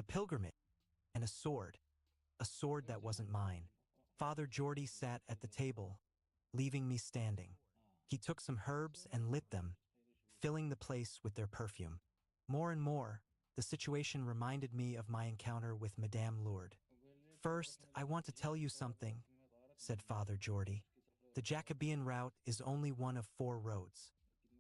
pilgrimage, and a sword that wasn't mine. Father Geordie sat at the table, leaving me standing. He took some herbs and lit them, filling the place with their perfume. More and more, the situation reminded me of my encounter with Madame Lourdes. "First, I want to tell you something," said Father Geordie. "The Jacobean route is only one of 4 roads.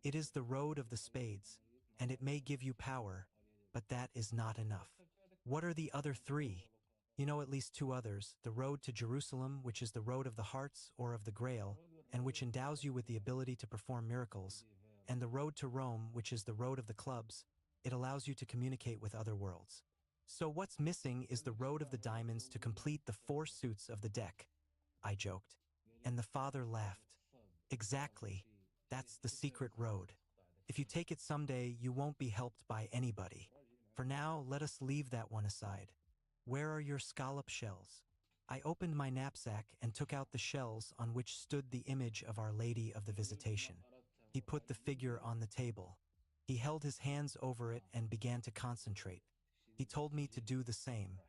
It is the road of the spades, and it may give you power, but that is not enough. What are the other 3? You know at least 2 others, the road to Jerusalem, which is the road of the hearts or of the Grail, and which endows you with the ability to perform miracles, and the road to Rome, which is the road of the clubs. It allows you to communicate with other worlds. So what's missing is the road of the diamonds to complete the 4 suits of the deck," I joked. And the father laughed. "Exactly. That's the secret road. If you take it someday, you won't be helped by anybody. For now, let us leave that one aside. Where are your scallop shells?" I opened my knapsack and took out the shells on which stood the image of Our Lady of the Visitation. He put the figure on the table. He held his hands over it and began to concentrate. He told me to do the same.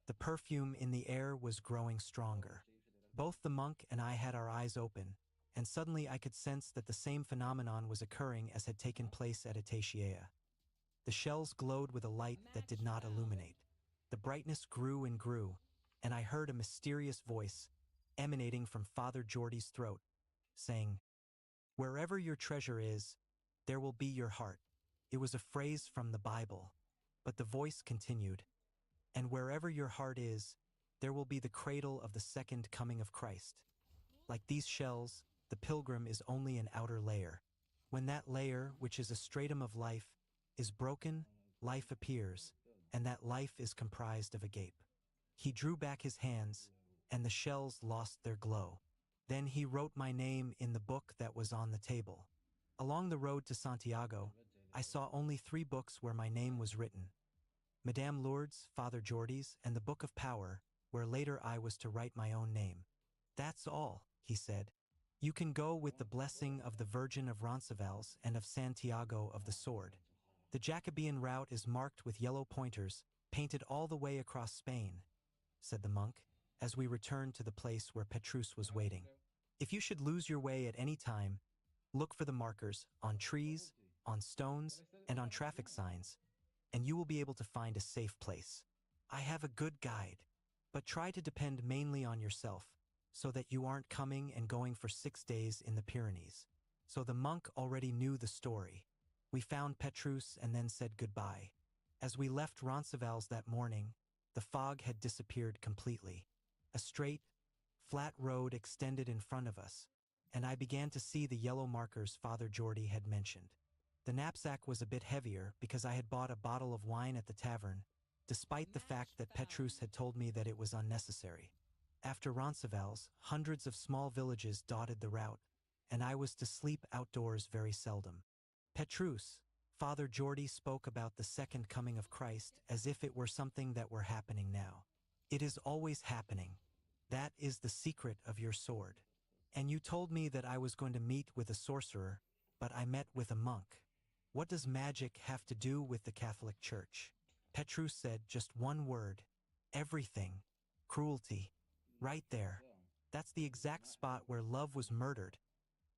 The perfume in the air was growing stronger. Both the monk and I had our eyes open, and suddenly I could sense that the same phenomenon was occurring as had taken place at Acacia. The shells glowed with a light that did not illuminate. The brightness grew and grew, and I heard a mysterious voice emanating from Father Geordie's throat, saying, "Wherever your treasure is, there will be your heart." It was a phrase from the Bible, but the voice continued, "And wherever your heart is, there will be the cradle of the second coming of Christ." Like these shells, the pilgrim is only an outer layer. When that layer, which is a stratum of life, is broken, life appears, and that life is comprised of a gape. He drew back his hands, and the shells lost their glow. Then he wrote my name in the book that was on the table. Along the road to Santiago, I saw only 3 books where my name was written: Madame Lourdes, Father Geordie's, and the Book of Power, where later I was to write my own name. "That's all," he said. "You can go with the blessing of the Virgin of Roncesvalles and of Santiago of the Sword. The Jacobean route is marked with yellow pointers, painted all the way across Spain," said the monk, as we returned to the place where Petrus was waiting. "If you should lose your way at any time, look for the markers on trees, on stones, and on traffic signs, and you will be able to find a safe place. I have a good guide, but try to depend mainly on yourself, so that you aren't coming and going for 6 days in the Pyrenees." So the monk already knew the story. We found Petrus and then said goodbye. As we left Roncesvalles that morning, the fog had disappeared completely. A straight, flat road extended in front of us, and I began to see the yellow markers Father Geordie had mentioned. The knapsack was a bit heavier because I had bought a bottle of wine at the tavern, despite the fact that Petrus had told me that it was unnecessary. After Roncesvalles, hundreds of small villages dotted the route, and I was to sleep outdoors very seldom. Petrus, Father Geordie spoke about the second coming of Christ as if it were something that were happening now. "It is always happening. That is the secret of your sword. And you told me that I was going to meet with a sorcerer, but I met with a monk. What does magic have to do with the Catholic Church?" Petrus said just one word: "Everything. Cruelty. Right there. That's the exact spot where love was murdered,"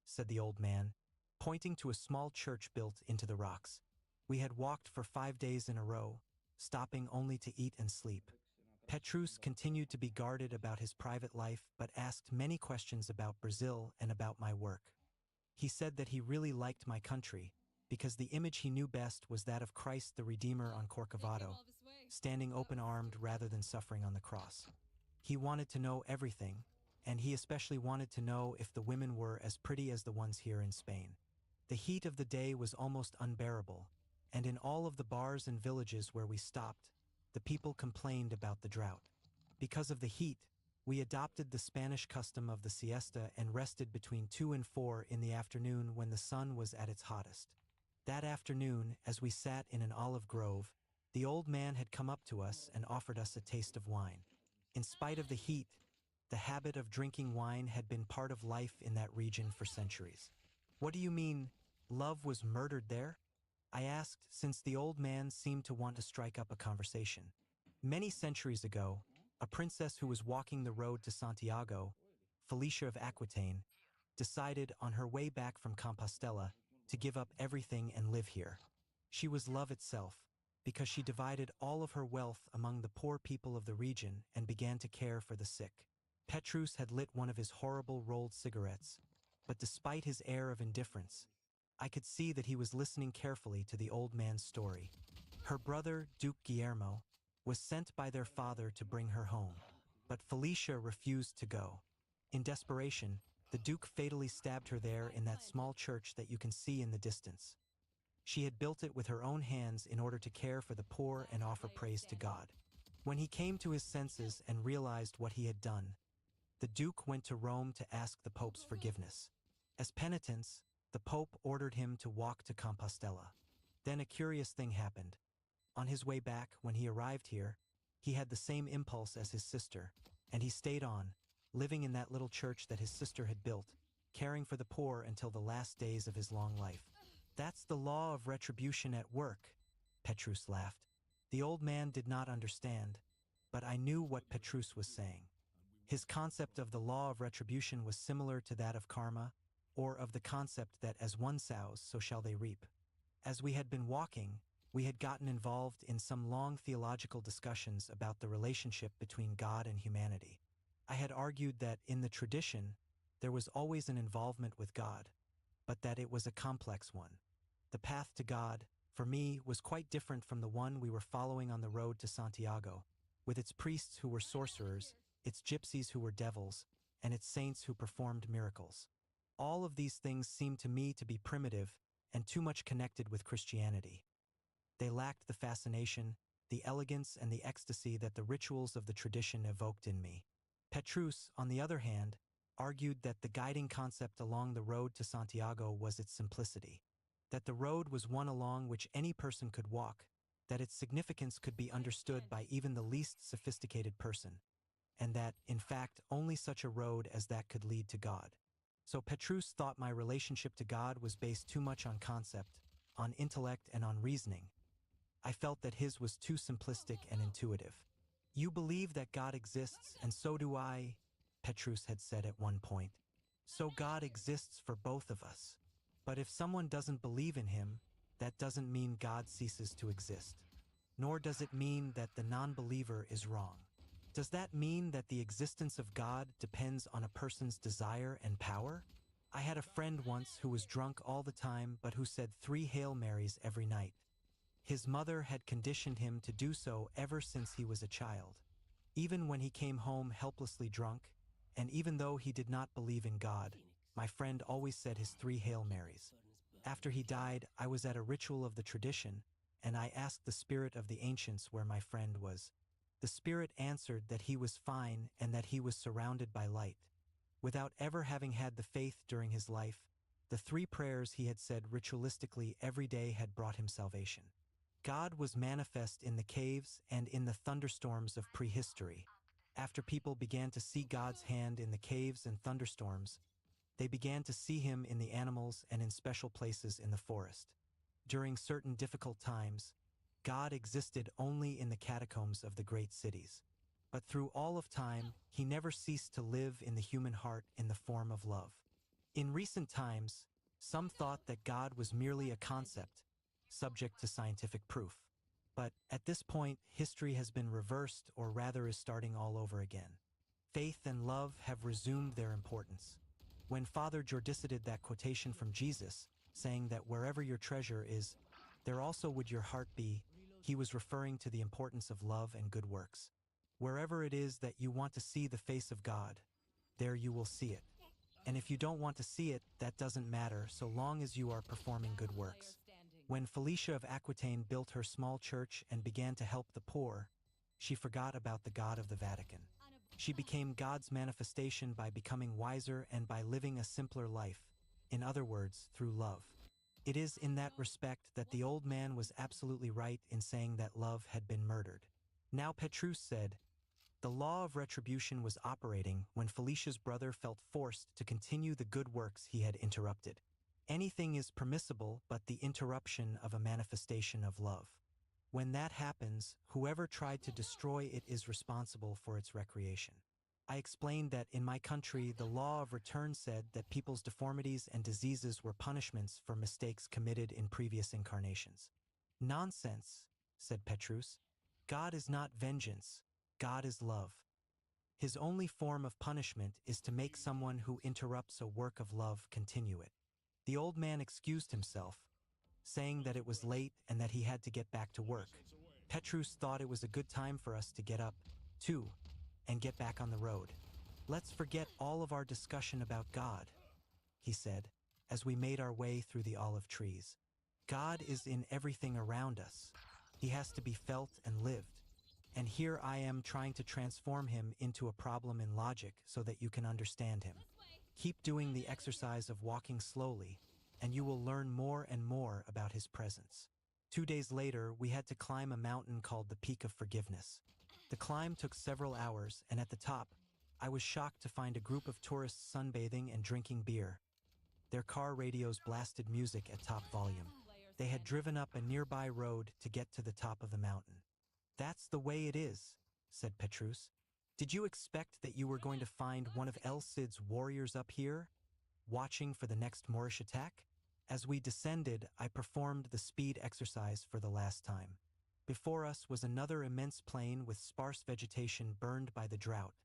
said the old man, pointing to a small church built into the rocks. We had walked for 5 days in a row, stopping only to eat and sleep. Petrus continued to be guarded about his private life, but asked many questions about Brazil and about my work. He said that he really liked my country, because the image he knew best was that of Christ the Redeemer on Corcovado, standing open-armed rather than suffering on the cross. He wanted to know everything, and he especially wanted to know if the women were as pretty as the ones here in Spain. The heat of the day was almost unbearable, and in all of the bars and villages where we stopped, the people complained about the drought. Because of the heat, we adopted the Spanish custom of the siesta and rested between 2 and 4 in the afternoon when the sun was at its hottest. That afternoon, as we sat in an olive grove, the old man had come up to us and offered us a taste of wine. In spite of the heat, the habit of drinking wine had been part of life in that region for centuries. "What do you mean, love was murdered there?" I asked, since the old man seemed to want to strike up a conversation. Many centuries ago, a princess who was walking the road to Santiago, Felicia of Aquitaine, decided on her way back from Compostela to give up everything and live here. She was love itself, because she divided all of her wealth among the poor people of the region and began to care for the sick. Petrus had lit one of his horrible rolled cigarettes, but despite his air of indifference, I could see that he was listening carefully to the old man's story. Her brother, Duke Guillermo, was sent by their father to bring her home, but Felicia refused to go. In desperation, the Duke fatally stabbed her there in that small church that you can see in the distance. She had built it with her own hands in order to care for the poor and offer praise to God. When he came to his senses and realized what he had done, the Duke went to Rome to ask the Pope's forgiveness. As penitence, the Pope ordered him to walk to Compostela. Then a curious thing happened. On his way back, when he arrived here, he had the same impulse as his sister, and he stayed on, living in that little church that his sister had built, caring for the poor until the last days of his long life. That's the law of retribution at work, Petrus laughed. The old man did not understand, but I knew what Petrus was saying. His concept of the law of retribution was similar to that of karma, or of the concept that as one sows, so shall they reap. As we had been walking, we had gotten involved in some long theological discussions about the relationship between God and humanity. I had argued that in the tradition, there was always an involvement with God, but that it was a complex one. The path to God, for me, was quite different from the one we were following on the road to Santiago, with its priests who were sorcerers, its gypsies who were devils, and its saints who performed miracles. All of these things seemed to me to be primitive and too much connected with Christianity. They lacked the fascination, the elegance, and the ecstasy that the rituals of the tradition evoked in me. Petrus, on the other hand, argued that the guiding concept along the road to Santiago was its simplicity, that the road was one along which any person could walk, that its significance could be understood by even the least sophisticated person, and that, in fact, only such a road as that could lead to God. So Petrus thought my relationship to God was based too much on concept, on intellect, and on reasoning. I felt that his was too simplistic and intuitive. You believe that God exists, and so do I, Petrus had said at one point. So God exists for both of us. But if someone doesn't believe in him, that doesn't mean God ceases to exist. Nor does it mean that the non-believer is wrong. Does that mean that the existence of God depends on a person's desire and power? I had a friend once who was drunk all the time but who said 3 Hail Marys every night. His mother had conditioned him to do so ever since he was a child. Even when he came home helplessly drunk, and even though he did not believe in God, my friend always said his 3 Hail Marys. After he died, I was at a ritual of the tradition, and I asked the spirit of the ancients where my friend was. The spirit answered that he was fine and that he was surrounded by light. Without ever having had the faith during his life, the 3 prayers he had said ritualistically every day had brought him salvation. God was manifest in the caves and in the thunderstorms of prehistory. After people began to see God's hand in the caves and thunderstorms, they began to see him in the animals and in special places in the forest. During certain difficult times, God existed only in the catacombs of the great cities. But through all of time, he never ceased to live in the human heart in the form of love. In recent times, some thought that God was merely a concept, subject to scientific proof. But at this point, history has been reversed, or rather is starting all over again. Faith and love have resumed their importance. When Father Jordi cited that quotation from Jesus, saying that wherever your treasure is, there also would your heart be, he was referring to the importance of love and good works. Wherever it is that you want to see the face of God, there you will see it. And if you don't want to see it, that doesn't matter so long as you are performing good works. When Felicia of Aquitaine built her small church and began to help the poor, she forgot about the God of the Vatican. She became God's manifestation by becoming wiser and by living a simpler life, in other words, through love. It is in that respect that the old man was absolutely right in saying that love had been murdered. Now Petrus said, the law of retribution was operating when Felicia's brother felt forced to continue the good works he had interrupted. Anything is permissible but the interruption of a manifestation of love. When that happens, whoever tried to destroy it is responsible for its recreation. I explained that in my country, the law of return said that people's deformities and diseases were punishments for mistakes committed in previous incarnations. Nonsense, said Petrus. God is not vengeance, God is love. His only form of punishment is to make someone who interrupts a work of love continue it. The old man excused himself, saying that it was late and that he had to get back to work. Petrus thought it was a good time for us to get up, too, and get back on the road. Let's forget all of our discussion about God, he said, as we made our way through the olive trees. God is in everything around us. He has to be felt and lived. And here I am trying to transform him into a problem in logic so that you can understand him. Keep doing the exercise of walking slowly, and you will learn more and more about his presence. 2 days later, we had to climb a mountain called the Peak of Forgiveness. The climb took several hours, and at the top, I was shocked to find a group of tourists sunbathing and drinking beer. Their car radios blasted music at top volume. They had driven up a nearby road to get to the top of the mountain. That's the way it is, said Petrus. Did you expect that you were going to find one of El Cid's warriors up here, watching for the next Moorish attack? As we descended, I performed the speed exercise for the last time. Before us was another immense plain with sparse vegetation burned by the drought.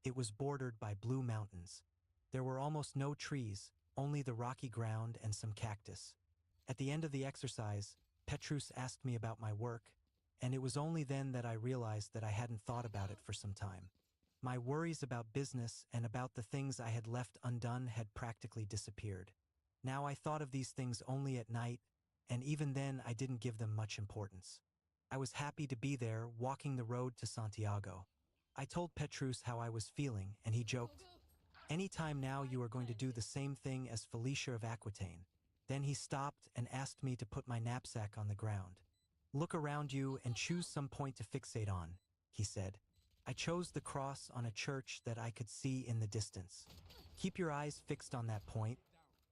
It was bordered by blue mountains. There were almost no trees, only the rocky ground and some cactus. At the end of the exercise, Petrus asked me about my work, and it was only then that I realized that I hadn't thought about it for some time. My worries about business and about the things I had left undone had practically disappeared. Now I thought of these things only at night, and even then I didn't give them much importance. I was happy to be there, walking the road to Santiago. I told Petrus how I was feeling, and he joked, "Any time now you are going to do the same thing as Felicia of Aquitaine." Then he stopped and asked me to put my knapsack on the ground. "Look around you and choose some point to fixate on," he said. I chose the cross on a church that I could see in the distance. Keep your eyes fixed on that point,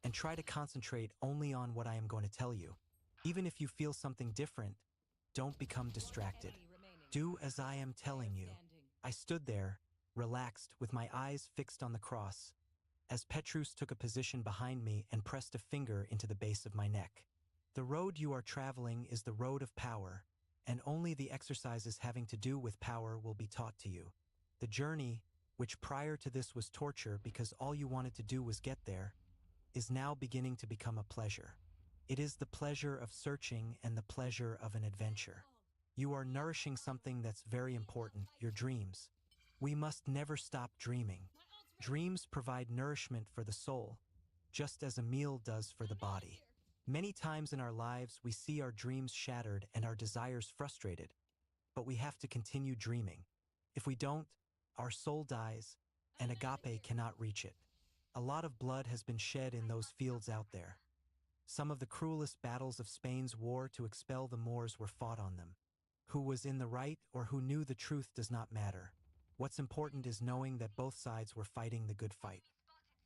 and try to concentrate only on what I am going to tell you. Even if you feel something different, don't become distracted. Do as I am telling you. I stood there, relaxed, with my eyes fixed on the cross, as Petrus took a position behind me and pressed a finger into the base of my neck. The road you are traveling is the road of power, and only the exercises having to do with power will be taught to you. The journey, which prior to this was torture because all you wanted to do was get there, is now beginning to become a pleasure. It is the pleasure of searching and the pleasure of an adventure. You are nourishing something that's very important, your dreams. We must never stop dreaming. Dreams provide nourishment for the soul, just as a meal does for the body. Many times in our lives, we see our dreams shattered and our desires frustrated, but we have to continue dreaming. If we don't, our soul dies, and agape cannot reach it. A lot of blood has been shed in those fields out there. Some of the cruelest battles of Spain's war to expel the Moors were fought on them. Who was in the right or who knew the truth does not matter. What's important is knowing that both sides were fighting the good fight.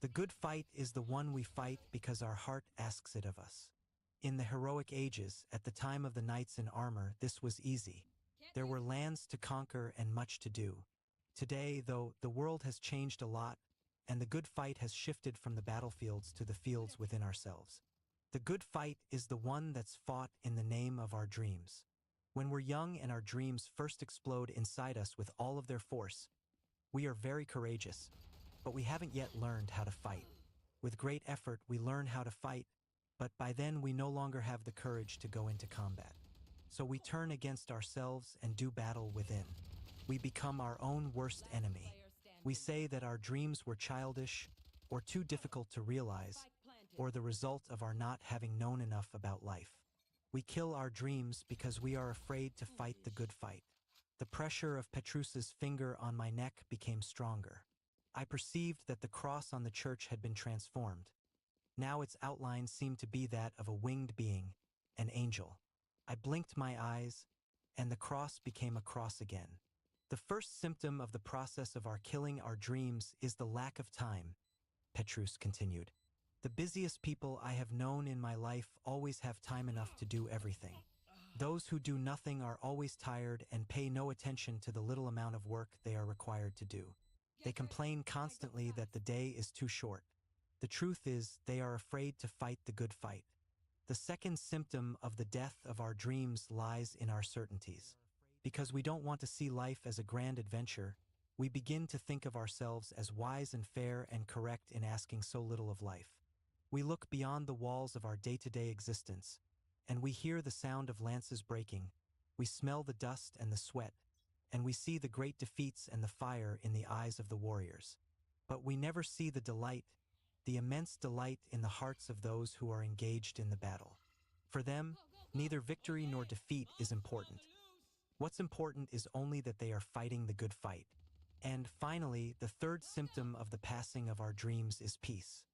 The good fight is the one we fight because our heart asks it of us. In the heroic ages, at the time of the knights in armor, this was easy. There were lands to conquer and much to do. Today, though, the world has changed a lot, and the good fight has shifted from the battlefields to the fields within ourselves. The good fight is the one that's fought in the name of our dreams. When we're young and our dreams first explode inside us with all of their force, we are very courageous, but we haven't yet learned how to fight. With great effort, we learn how to fight, but by then we no longer have the courage to go into combat. So we turn against ourselves and do battle within. We become our own worst enemy. We say that our dreams were childish, or too difficult to realize, or the result of our not having known enough about life. We kill our dreams because we are afraid to fight the good fight. The pressure of Petrus's finger on my neck became stronger. I perceived that the cross on the church had been transformed. Now its outline seemed to be that of a winged being, an angel. I blinked my eyes, and the cross became a cross again. The first symptom of the process of our killing our dreams is the lack of time, Petrus continued. The busiest people I have known in my life always have time enough to do everything. Those who do nothing are always tired and pay no attention to the little amount of work they are required to do. They complain constantly that the day is too short. The truth is, they are afraid to fight the good fight. The second symptom of the death of our dreams lies in our certainties. Because we don't want to see life as a grand adventure, we begin to think of ourselves as wise and fair and correct in asking so little of life. We look beyond the walls of our day-to-day existence, and we hear the sound of lances breaking, we smell the dust and the sweat, and we see the great defeats and the fire in the eyes of the warriors. But we never see the delight, the immense delight in the hearts of those who are engaged in the battle. For them, neither victory nor defeat is important. What's important is only that they are fighting the good fight. And finally, the third symptom of the passing of our dreams is peace.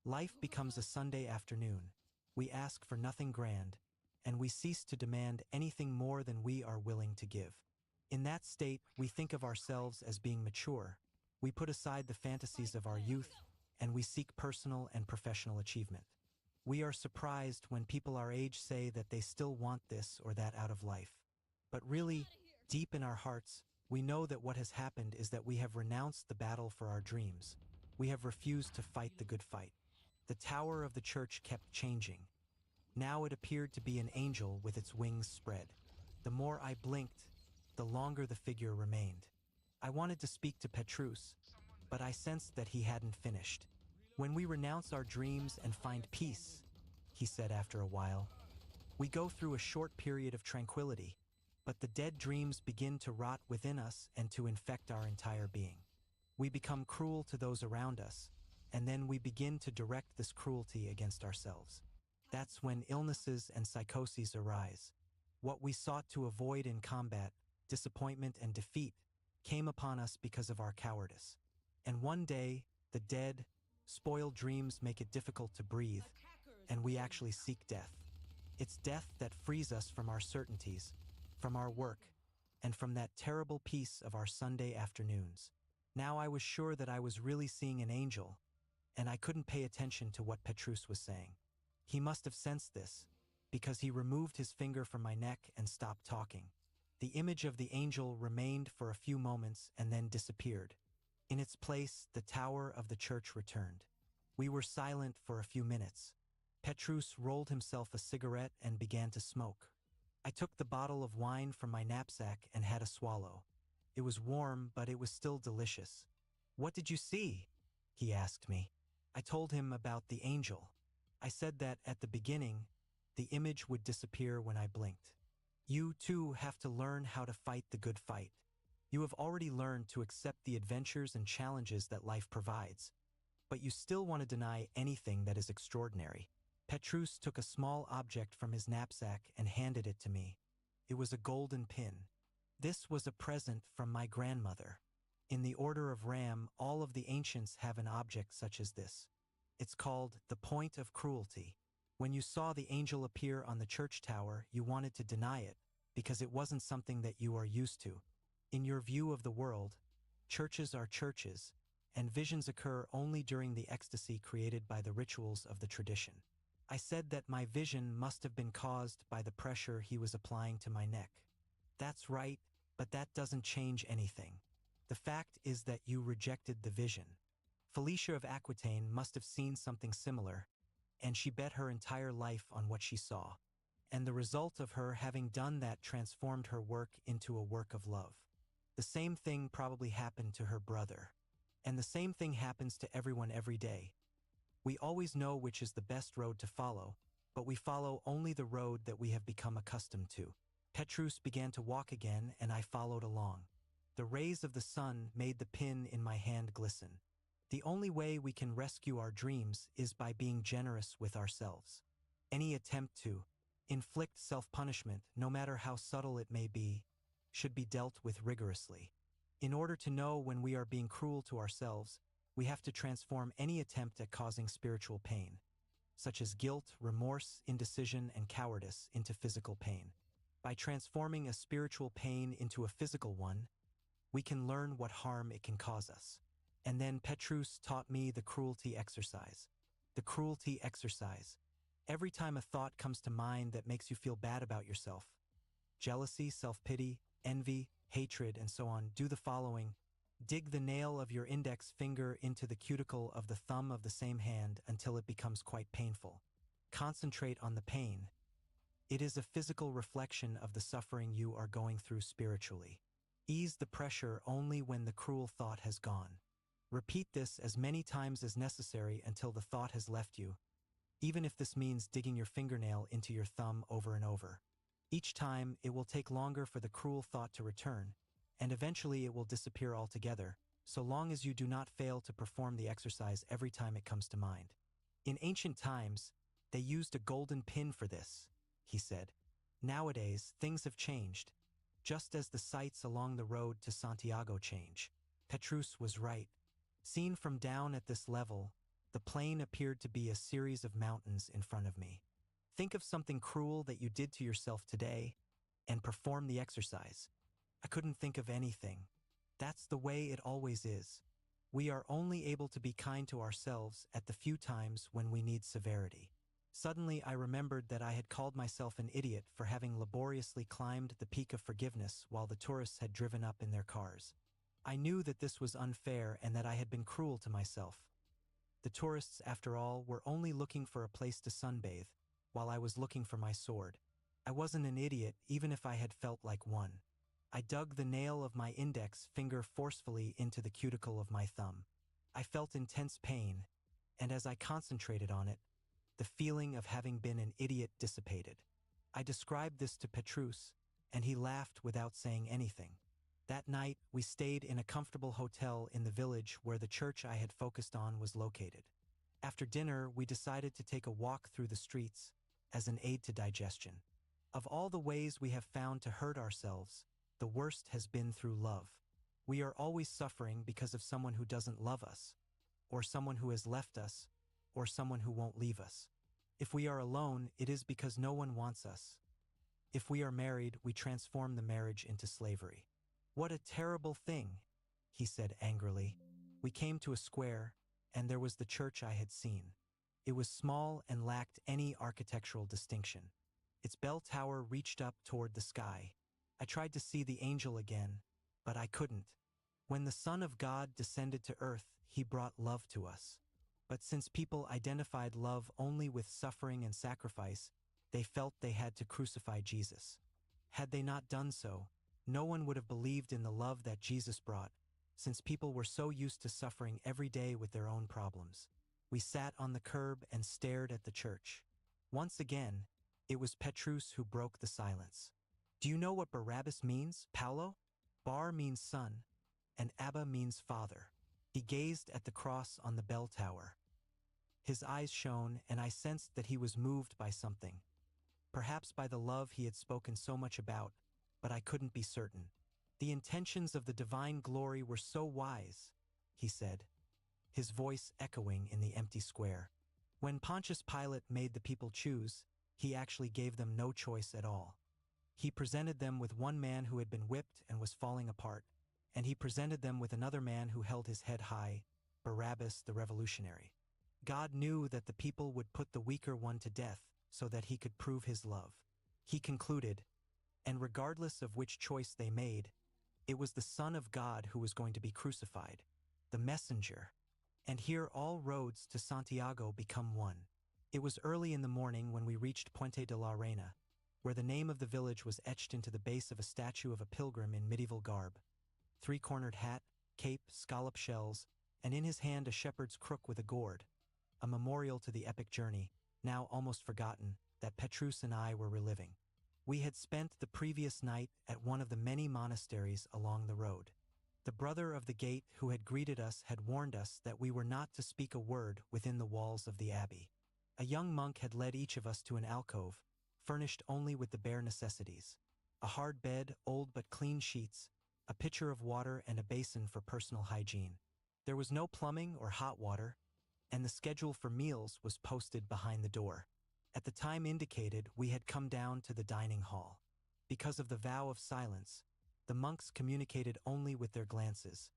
Life becomes a Sunday afternoon. We ask for nothing grand, and we cease to demand anything more than we are willing to give. In that state, we think of ourselves as being mature. We put aside the fantasies of our youth, and we seek personal and professional achievement. We are surprised when people our age say that they still want this or that out of life. But really, deep in our hearts, we know that what has happened is that we have renounced the battle for our dreams. We have refused to fight the good fight. The tower of the church kept changing. Now it appeared to be an angel with its wings spread. The more I blinked, the longer the figure remained. I wanted to speak to Petrus, but I sensed that he hadn't finished. When we renounce our dreams and find peace, he said after a while, we go through a short period of tranquility, but the dead dreams begin to rot within us and to infect our entire being. We become cruel to those around us, and then we begin to direct this cruelty against ourselves. That's when illnesses and psychoses arise. What we sought to avoid in combat, disappointment and defeat, came upon us because of our cowardice. And one day, the dead, spoiled dreams make it difficult to breathe, and we actually seek death. It's death that frees us from our certainties, from our work, and from that terrible peace of our Sunday afternoons. Now I was sure that I was really seeing an angel, and I couldn't pay attention to what Petrus was saying. He must have sensed this, because he removed his finger from my neck and stopped talking. The image of the angel remained for a few moments and then disappeared. In its place, the tower of the church returned. We were silent for a few minutes. Petrus rolled himself a cigarette and began to smoke. I took the bottle of wine from my knapsack and had a swallow. It was warm, but it was still delicious. "What did you see?" he asked me. I told him about the angel. I said that at the beginning, the image would disappear when I blinked. You too have to learn how to fight the good fight. You have already learned to accept the adventures and challenges that life provides, but you still want to deny anything that is extraordinary. Petrus took a small object from his knapsack and handed it to me. It was a golden pin. This was a present from my grandmother. In the order of Ram, all of the ancients have an object such as this. It's called the point of cruelty. When you saw the angel appear on the church tower, you wanted to deny it, because it wasn't something that you are used to. In your view of the world, churches are churches, and visions occur only during the ecstasy created by the rituals of the tradition. I said that my vision must have been caused by the pressure he was applying to my neck. That's right, but that doesn't change anything. The fact is that you rejected the vision. Felicia of Aquitaine must have seen something similar, and she bet her entire life on what she saw. And the result of her having done that transformed her work into a work of love. The same thing probably happened to her brother. And the same thing happens to everyone every day. We always know which is the best road to follow, but we follow only the road that we have become accustomed to. Petrus began to walk again, and I followed along. The rays of the sun made the pin in my hand glisten. The only way we can rescue our dreams is by being generous with ourselves. Any attempt to inflict self-punishment, no matter how subtle it may be, should be dealt with rigorously. In order to know when we are being cruel to ourselves, we have to transform any attempt at causing spiritual pain, such as guilt, remorse, indecision, and cowardice, into physical pain. By transforming a spiritual pain into a physical one, we can learn what harm it can cause us. And then Petrus taught me the cruelty exercise. The cruelty exercise. Every time a thought comes to mind that makes you feel bad about yourself, jealousy, self-pity, envy, hatred, and so on. Do the following. Dig the nail of your index finger into the cuticle of the thumb of the same hand until it becomes quite painful. Concentrate on the pain. It is a physical reflection of the suffering you are going through spiritually. Ease the pressure only when the cruel thought has gone. Repeat this as many times as necessary until the thought has left you, even if this means digging your fingernail into your thumb over and over. Each time, it will take longer for the cruel thought to return, and eventually it will disappear altogether, so long as you do not fail to perform the exercise every time it comes to mind. In ancient times, they used a golden pin for this, he said. Nowadays, things have changed, just as the sights along the road to Santiago change. Petrus was right. Seen from down at this level, the plain appeared to be a series of mountains in front of me. Think of something cruel that you did to yourself today, and perform the exercise. I couldn't think of anything. That's the way it always is. We are only able to be kind to ourselves at the few times when we need severity. Suddenly I remembered that I had called myself an idiot for having laboriously climbed the peak of forgiveness while the tourists had driven up in their cars. I knew that this was unfair and that I had been cruel to myself. The tourists, after all, were only looking for a place to sunbathe, while I was looking for my sword. I wasn't an idiot, even if I had felt like one. I dug the nail of my index finger forcefully into the cuticle of my thumb. I felt intense pain, and as I concentrated on it, the feeling of having been an idiot dissipated. I described this to Petrus, and he laughed without saying anything. That night, we stayed in a comfortable hotel in the village where the church I had focused on was located. After dinner, we decided to take a walk through the streets as an aid to digestion. Of all the ways we have found to hurt ourselves, the worst has been through love. We are always suffering because of someone who doesn't love us, or someone who has left us, or someone who won't leave us. If we are alone, it is because no one wants us. If we are married, we transform the marriage into slavery. What a terrible thing, he said angrily. We came to a square, and there was the church I had seen. It was small and lacked any architectural distinction. Its bell tower reached up toward the sky. I tried to see the angel again, but I couldn't. When the Son of God descended to earth, he brought love to us. But since people identified love only with suffering and sacrifice, they felt they had to crucify Jesus. Had they not done so, no one would have believed in the love that Jesus brought, since people were so used to suffering every day with their own problems. We sat on the curb and stared at the church. Once again, it was Petrus who broke the silence. Do you know what Barabbas means, Paulo? Bar means son, and Abba means father. He gazed at the cross on the bell tower. His eyes shone, and I sensed that he was moved by something. Perhaps by the love he had spoken so much about, but I couldn't be certain. The intentions of the divine glory were so wise, he said, his voice echoing in the empty square. When Pontius Pilate made the people choose, he actually gave them no choice at all. He presented them with one man who had been whipped and was falling apart, and he presented them with another man who held his head high, Barabbas the revolutionary. God knew that the people would put the weaker one to death so that he could prove his love. He concluded, and regardless of which choice they made, it was the Son of God who was going to be crucified, the messenger. And here all roads to Santiago become one. It was early in the morning when we reached Puente de la Reina, where the name of the village was etched into the base of a statue of a pilgrim in medieval garb. Three-cornered hat, cape, scallop shells, and in his hand a shepherd's crook with a gourd, a memorial to the epic journey, now almost forgotten, that Petrus and I were reliving. We had spent the previous night at one of the many monasteries along the road. The brother of the gate who had greeted us had warned us that we were not to speak a word within the walls of the abbey. A young monk had led each of us to an alcove, furnished only with the bare necessities: a hard bed, old but clean sheets, a pitcher of water, and a basin for personal hygiene. There was no plumbing or hot water, and the schedule for meals was posted behind the door. At the time indicated, we had come down to the dining hall. Because of the vow of silence, the monks communicated only with their glances,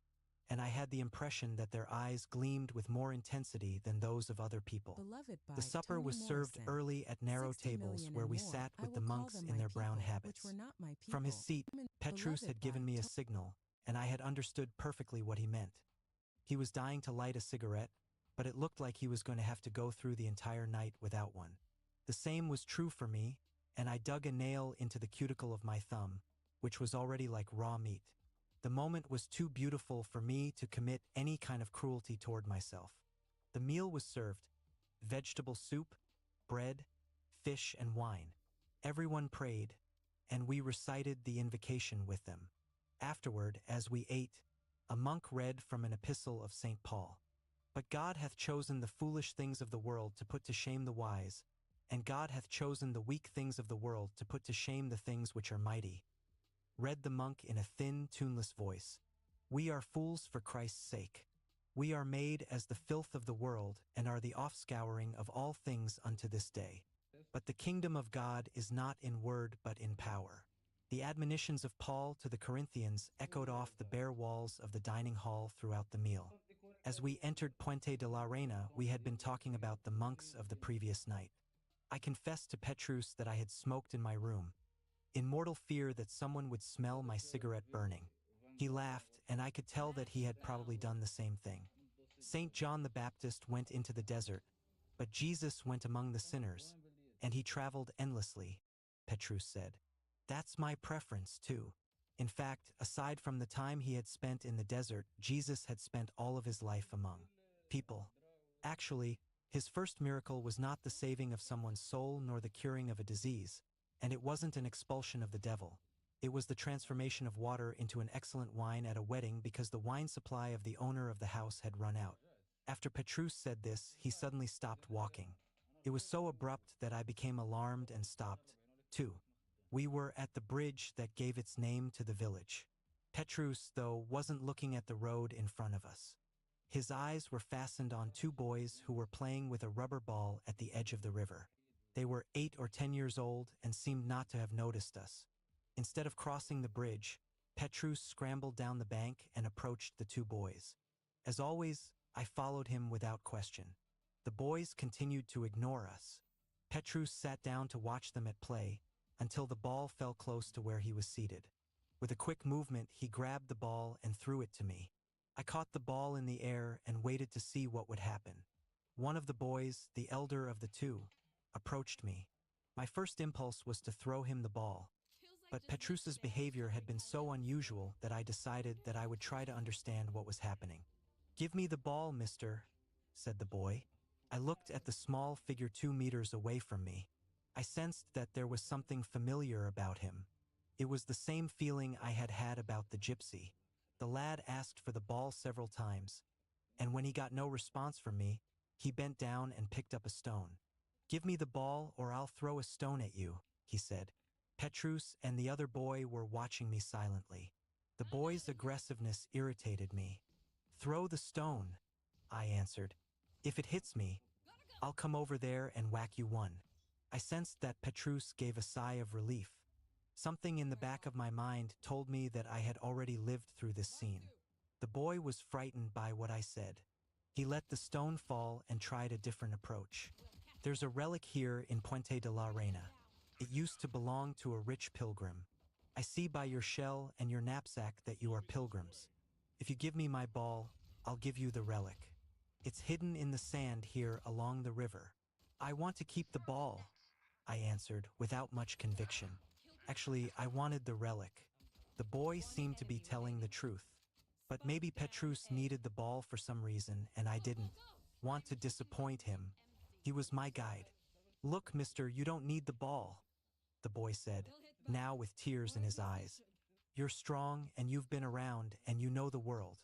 and I had the impression that their eyes gleamed with more intensity than those of other people. Beloved by The supper Toni was served Morrison. early at narrow 60 tables million where and we more, sat I with the will call monks them in my their brown people, habits. which were not my From his people. seat, Petrus Beloved had given by me a signal, and I had understood perfectly what he meant. He was dying to light a cigarette, but it looked like he was going to have to go through the entire night without one. The same was true for me, and I dug a nail into the cuticle of my thumb, which was already like raw meat. The moment was too beautiful for me to commit any kind of cruelty toward myself. The meal was served: vegetable soup, bread, fish, and wine. Everyone prayed, and we recited the invocation with them. Afterward, as we ate, a monk read from an epistle of St. Paul. But God hath chosen the foolish things of the world to put to shame the wise, and God hath chosen the weak things of the world to put to shame the things which are mighty. Read the monk in a thin, tuneless voice. We are fools for Christ's sake. We are made as the filth of the world, and are the offscouring of all things unto this day. But the kingdom of God is not in word but in power. The admonitions of Paul to the Corinthians echoed off the bare walls of the dining hall throughout the meal. As we entered Puente de la Reina, we had been talking about the monks of the previous night. I confessed to Petrus that I had smoked in my room, in mortal fear that someone would smell my cigarette burning. He laughed, and I could tell that he had probably done the same thing. St. John the Baptist went into the desert, but Jesus went among the sinners, and he traveled endlessly, Petrus said. That's my preference, too. In fact, aside from the time he had spent in the desert, Jesus had spent all of his life among people. Actually, his first miracle was not the saving of someone's soul nor the curing of a disease, and it wasn't an expulsion of the devil. It was the transformation of water into an excellent wine at a wedding because the wine supply of the owner of the house had run out. After Petrus said this, he suddenly stopped walking. It was so abrupt that I became alarmed and stopped, too. We were at the bridge that gave its name to the village. Petrus, though, wasn't looking at the road in front of us. His eyes were fastened on two boys who were playing with a rubber ball at the edge of the river. They were 8 or 10 years old and seemed not to have noticed us. Instead of crossing the bridge, Petrus scrambled down the bank and approached the two boys. As always, I followed him without question. The boys continued to ignore us. Petrus sat down to watch them at play until the ball fell close to where he was seated. With a quick movement, he grabbed the ball and threw it to me. I caught the ball in the air and waited to see what would happen. One of the boys, the elder of the two, approached me. My first impulse was to throw him the ball, but Petrus's behavior had been so unusual that I decided that I would try to understand what was happening. "Give me the ball, mister," said the boy. I looked at the small figure 2 meters away from me. I sensed that there was something familiar about him. It was the same feeling I had had about the gypsy. The lad asked for the ball several times, and when he got no response from me, he bent down and picked up a stone. "Give me the ball or I'll throw a stone at you," he said. Petrus and the other boy were watching me silently. The boy's aggressiveness irritated me. "Throw the stone," I answered. "If it hits me, I'll come over there and whack you one." I sensed that Petrus gave a sigh of relief. Something in the back of my mind told me that I had already lived through this scene. The boy was frightened by what I said. He let the stone fall and tried a different approach. "There's a relic here in Puente de la Reina. It used to belong to a rich pilgrim. I see by your shell and your knapsack that you are pilgrims. If you give me my ball, I'll give you the relic. It's hidden in the sand here along the river." "I want to keep the ball," I answered without much conviction. Actually, I wanted the relic. The boy seemed to be telling the truth. But maybe Petrus needed the ball for some reason, and I didn't want to disappoint him. He was my guide. "Look, mister, you don't need the ball," the boy said, now with tears in his eyes. "You're strong, and you've been around, and you know the world.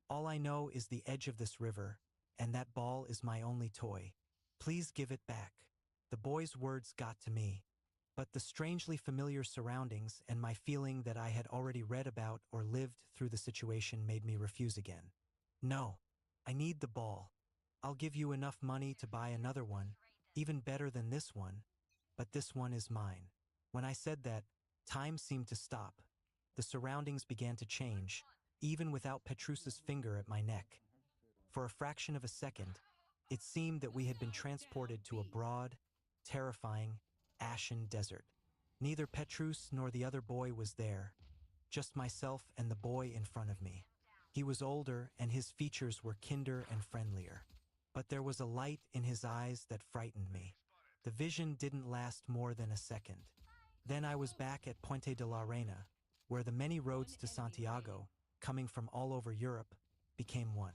All I know is the edge of this river, and that ball is my only toy. Please give it back." The boy's words got to me, but the strangely familiar surroundings and my feeling that I had already read about or lived through the situation made me refuse again. "No, I need the ball. I'll give you enough money to buy another one, even better than this one, but this one is mine." When I said that, time seemed to stop. The surroundings began to change. even without Petrus's finger at my neck. For a fraction of a second, it seemed that we had been transported to a broad, terrifying, ashen desert. Neither Petrus nor the other boy was there, just myself and the boy in front of me. He was older and his features were kinder and friendlier. But there was a light in his eyes that frightened me. The vision didn't last more than a second. Then I was back at Puente de la Reina, where the many roads to Santiago, coming from all over Europe, became one.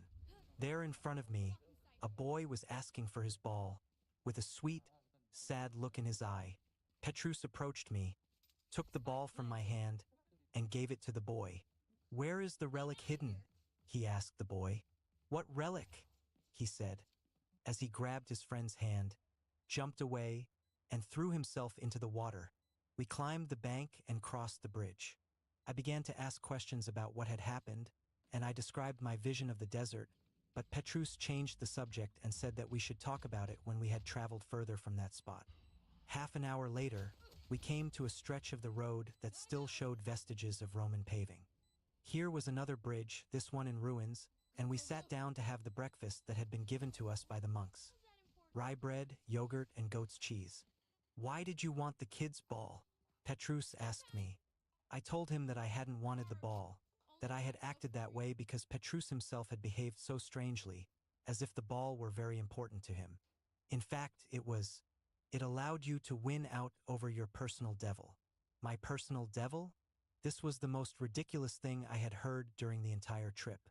There in front of me, a boy was asking for his ball, with a sweet, sad look in his eye. Petrus approached me, took the ball from my hand, and gave it to the boy. "Where is the relic hidden?" he asked the boy. "What relic?" he said, as he grabbed his friend's hand, jumped away, and threw himself into the water. We climbed the bank and crossed the bridge. I began to ask questions about what had happened, and I described my vision of the desert, but Petrus changed the subject and said that we should talk about it when we had traveled further from that spot. Half an hour later, we came to a stretch of the road that still showed vestiges of Roman paving. Here was another bridge, this one in ruins, and we sat down to have the breakfast that had been given to us by the monks. Rye bread, yogurt, and goat's cheese. "Why did you want the kids' ball?" Petrus asked me. I told him that I hadn't wanted the ball, that I had acted that way because Petrus himself had behaved so strangely, as if the ball were very important to him. In fact, it allowed you to win out over your personal devil. My personal devil? This was the most ridiculous thing I had heard during the entire trip.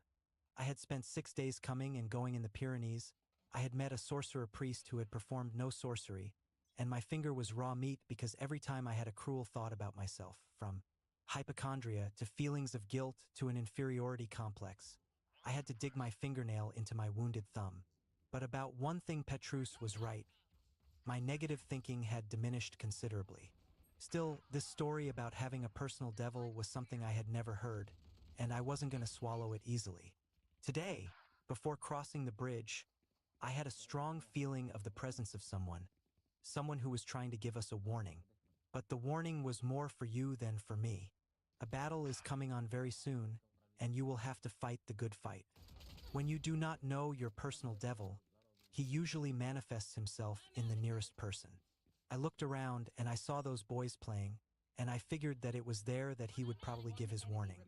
I had spent 6 days coming and going in the Pyrenees. I had met a sorcerer priest who had performed no sorcery, and my finger was raw meat because every time I had a cruel thought about myself, from hypochondria to feelings of guilt to an inferiority complex, I had to dig my fingernail into my wounded thumb. But about one thing Petrus was right. My negative thinking had diminished considerably. Still, this story about having a personal devil was something I had never heard, and I wasn't going to swallow it easily. Today, before crossing the bridge, I had a strong feeling of the presence of someone who was trying to give us a warning. But the warning was more for you than for me. A battle is coming on very soon, and you will have to fight the good fight. When you do not know your personal devil, he usually manifests himself in the nearest person. I looked around and I saw those boys playing, and I figured that it was there that he would probably give his warning.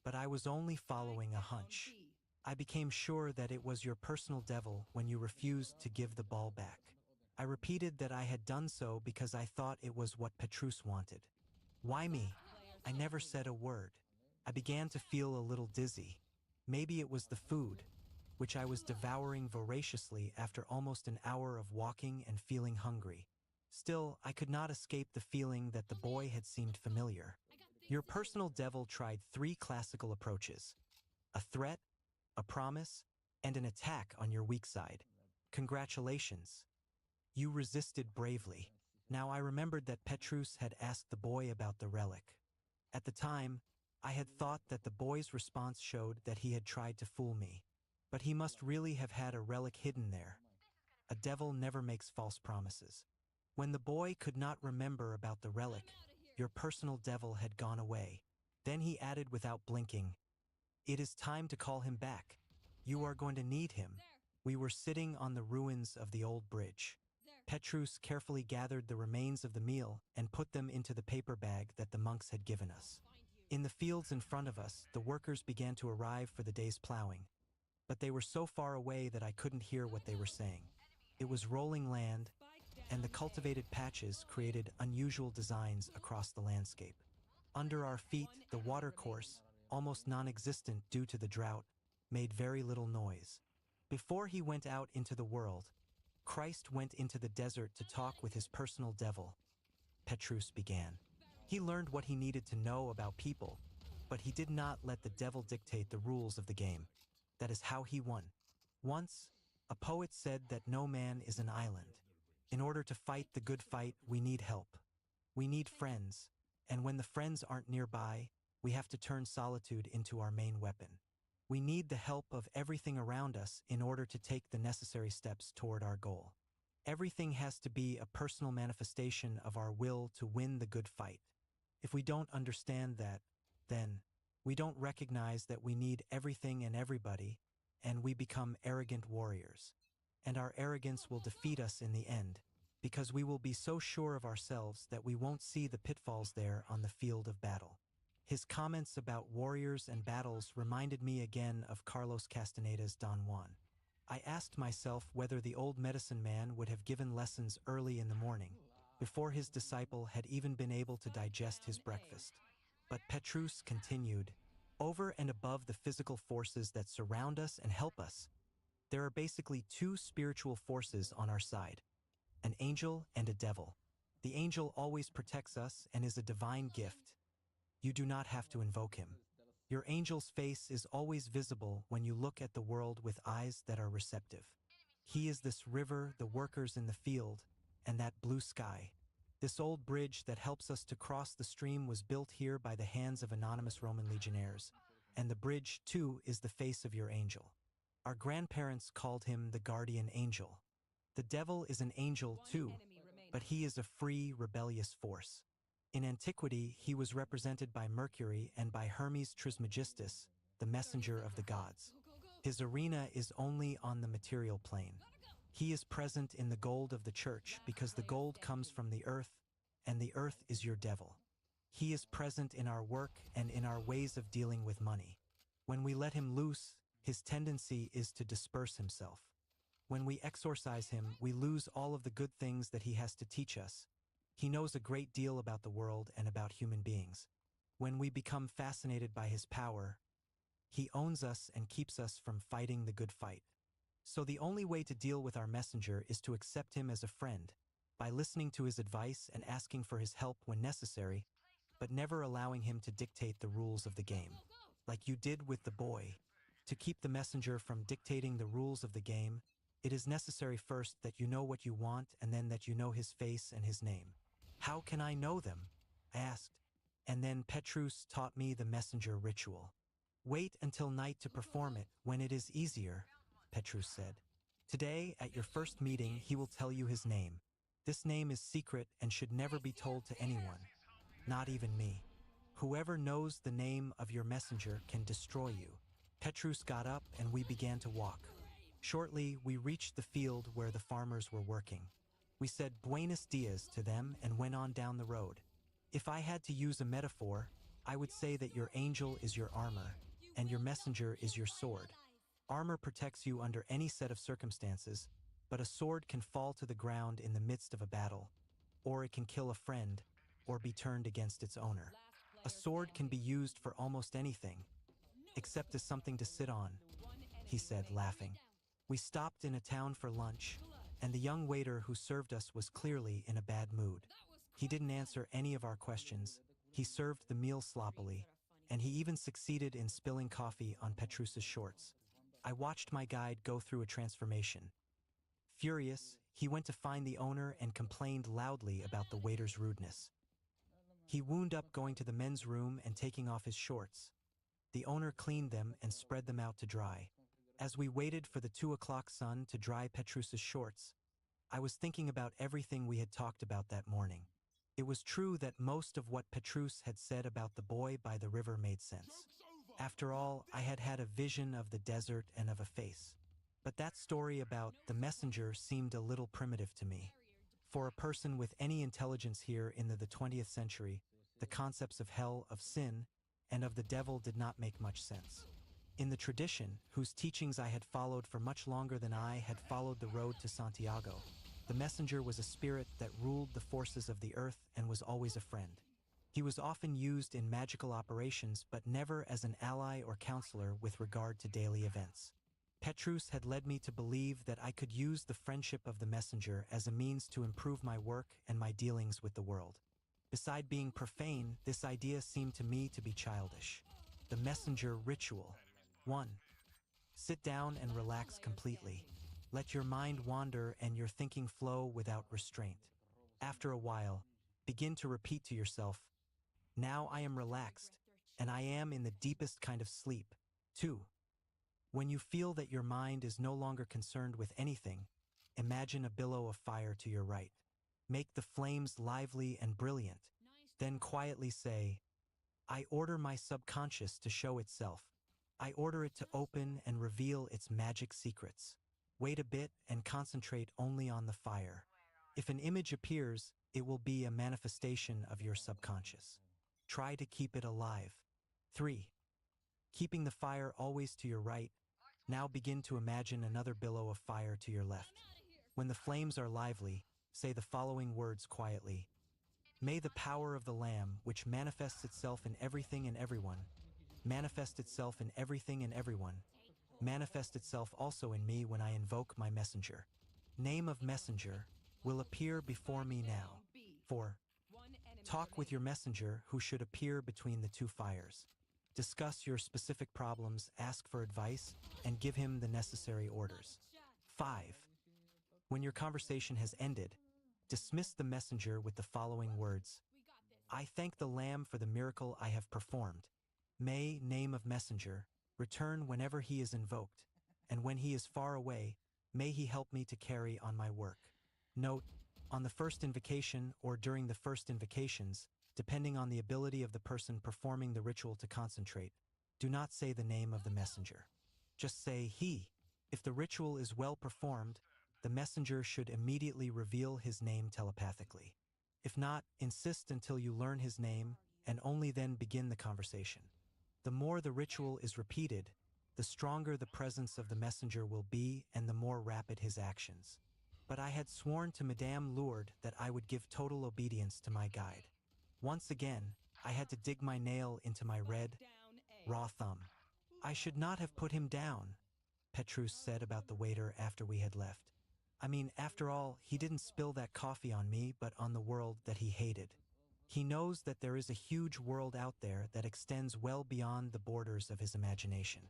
But I was only following a hunch. I became sure that it was your personal devil when you refused to give the ball back. I repeated that I had done so because I thought it was what Petrus wanted. Why me? I never said a word. I began to feel a little dizzy. Maybe it was the food, which I was devouring voraciously after almost an hour of walking and feeling hungry. Still, I could not escape the feeling that the boy had seemed familiar. Your personal devil tried 3 classical approaches: a threat, a promise, and an attack on your weak side. Congratulations. You resisted bravely. Now I remembered that Petrus had asked the boy about the relic. At the time, I had thought that the boy's response showed that he had tried to fool me. But he must really have had a relic hidden there. A devil never makes false promises. When the boy could not remember about the relic, your personal devil had gone away. Then he added without blinking, "It is time to call him back. You are going to need him." We were sitting on the ruins of the old bridge. Petrus carefully gathered the remains of the meal and put them into the paper bag that the monks had given us. In the fields in front of us, the workers began to arrive for the day's plowing. But they were so far away that I couldn't hear what they were saying. It was rolling land, and the cultivated patches created unusual designs across the landscape. Under our feet, the watercourse, almost non-existent due to the drought, made very little noise. Before he went out into the world, Christ went into the desert to talk with his personal devil. Petrus began. He learned what he needed to know about people, but he did not let the devil dictate the rules of the game. That is how he won. Once, a poet said that no man is an island. In order to fight the good fight, we need help. We need friends, and when the friends aren't nearby, we have to turn solitude into our main weapon. We need the help of everything around us in order to take the necessary steps toward our goal. Everything has to be a personal manifestation of our will to win the good fight. If we don't understand that, then We don't recognize that we need everything and everybody, and we become arrogant warriors. And our arrogance will defeat us in the end, because we will be so sure of ourselves that we won't see the pitfalls there on the field of battle. His comments about warriors and battles reminded me again of Carlos Castaneda's Don Juan. I asked myself whether the old medicine man would have given lessons early in the morning, before his disciple had even been able to digest his breakfast. But Petrus continued, over and above the physical forces that surround us and help us, there are basically two spiritual forces on our side, an angel and a devil. The angel always protects us and is a divine gift. You do not have to invoke him. Your angel's face is always visible when you look at the world with eyes that are receptive. He is this river, the workers in the field, and that blue sky. This old bridge that helps us to cross the stream was built here by the hands of anonymous Roman legionnaires, and the bridge, too, is the face of your angel. Our grandparents called him the guardian angel. The devil is an angel, too, but he is a free, rebellious force. In antiquity, he was represented by Mercury and by Hermes Trismegistus, the messenger of the gods. His arena is only on the material plane. He is present in the gold of the church because the gold comes from the earth, and the earth is your devil. He is present in our work and in our ways of dealing with money. When we let him loose, his tendency is to disperse himself. When we exorcise him, we lose all of the good things that he has to teach us. He knows a great deal about the world and about human beings. When we become fascinated by his power, he owns us and keeps us from fighting the good fight. So the only way to deal with our messenger is to accept him as a friend, by listening to his advice and asking for his help when necessary, but never allowing him to dictate the rules of the game. Like you did with the boy. To keep the messenger from dictating the rules of the game, it is necessary first that you know what you want and then that you know his face and his name. How can I know them? I asked. And then Petrus taught me the messenger ritual. Wait until night to perform it when it is easier, Petrus said. Today, at your first meeting, he will tell you his name. This name is secret and should never be told to anyone, not even me. Whoever knows the name of your messenger can destroy you. Petrus got up and we began to walk. Shortly, we reached the field where the farmers were working. We said Buenos dias to them and went on down the road. If I had to use a metaphor, I would say that your angel is your armor, and your messenger is your sword. Armor protects you under any set of circumstances, but a sword can fall to the ground in the midst of a battle, or it can kill a friend, or be turned against its owner. A sword can be used for almost anything, except as something to sit on, he said, laughing. We stopped in a town for lunch, and the young waiter who served us was clearly in a bad mood. He didn't answer any of our questions, he served the meal sloppily, and he even succeeded in spilling coffee on Petrus's shorts. I watched my guide go through a transformation. Furious, he went to find the owner and complained loudly about the waiter's rudeness. He wound up going to the men's room and taking off his shorts. The owner cleaned them and spread them out to dry. As we waited for the 2 o'clock sun to dry Petrus's shorts, I was thinking about everything we had talked about that morning. It was true that most of what Petrus had said about the boy by the river made sense. After all, I had had a vision of the desert and of a face. But that story about the messenger seemed a little primitive to me. For a person with any intelligence here in the 20th century, the concepts of hell, of sin, and of the devil did not make much sense. In the tradition, whose teachings I had followed for much longer than I had followed the road to Santiago, the messenger was a spirit that ruled the forces of the earth and was always a friend. He was often used in magical operations, but never as an ally or counselor with regard to daily events. Petrus had led me to believe that I could use the friendship of the messenger as a means to improve my work and my dealings with the world. Beside being profane, this idea seemed to me to be childish. The messenger ritual. 1. Sit down and relax completely. Let your mind wander and your thinking flow without restraint. After a while, begin to repeat to yourself, now I am relaxed, and I am in the deepest kind of sleep. 2. When you feel that your mind is no longer concerned with anything, imagine a billow of fire to your right. Make the flames lively and brilliant. Then quietly say, I order my subconscious to show itself. I order it to open and reveal its magic secrets. Wait a bit and concentrate only on the fire. If an image appears, it will be a manifestation of your subconscious. Try to keep it alive. 3. Keeping the fire always to your right, now begin to imagine another billow of fire to your left. When the flames are lively, say the following words quietly. May the power of the Lamb, which manifests itself in everything and everyone, manifest itself in everything and everyone, manifest itself also in me when I invoke my messenger. Name of messenger will appear before me now. 4. Talk with your messenger who should appear between the two fires. Discuss your specific problems, ask for advice, and give him the necessary orders. 5. When your conversation has ended, dismiss the messenger with the following words. I thank the Lamb for the miracle I have performed. May, name of messenger, return whenever he is invoked, and when he is far away, may he help me to carry on my work. Note, on the first invocation or during the first invocations, depending on the ability of the person performing the ritual to concentrate, do not say the name of the messenger. Just say he. If the ritual is well performed, the messenger should immediately reveal his name telepathically. If not, insist until you learn his name and only then begin the conversation. The more the ritual is repeated, the stronger the presence of the messenger will be and the more rapid his actions. But I had sworn to Madame Lourdes that I would give total obedience to my guide. Once again, I had to dig my nail into my red, raw thumb. I should not have put him down, Petrus said about the waiter after we had left. I mean, after all, he didn't spill that coffee on me but on the world that he hated. He knows that there is a huge world out there that extends well beyond the borders of his imagination.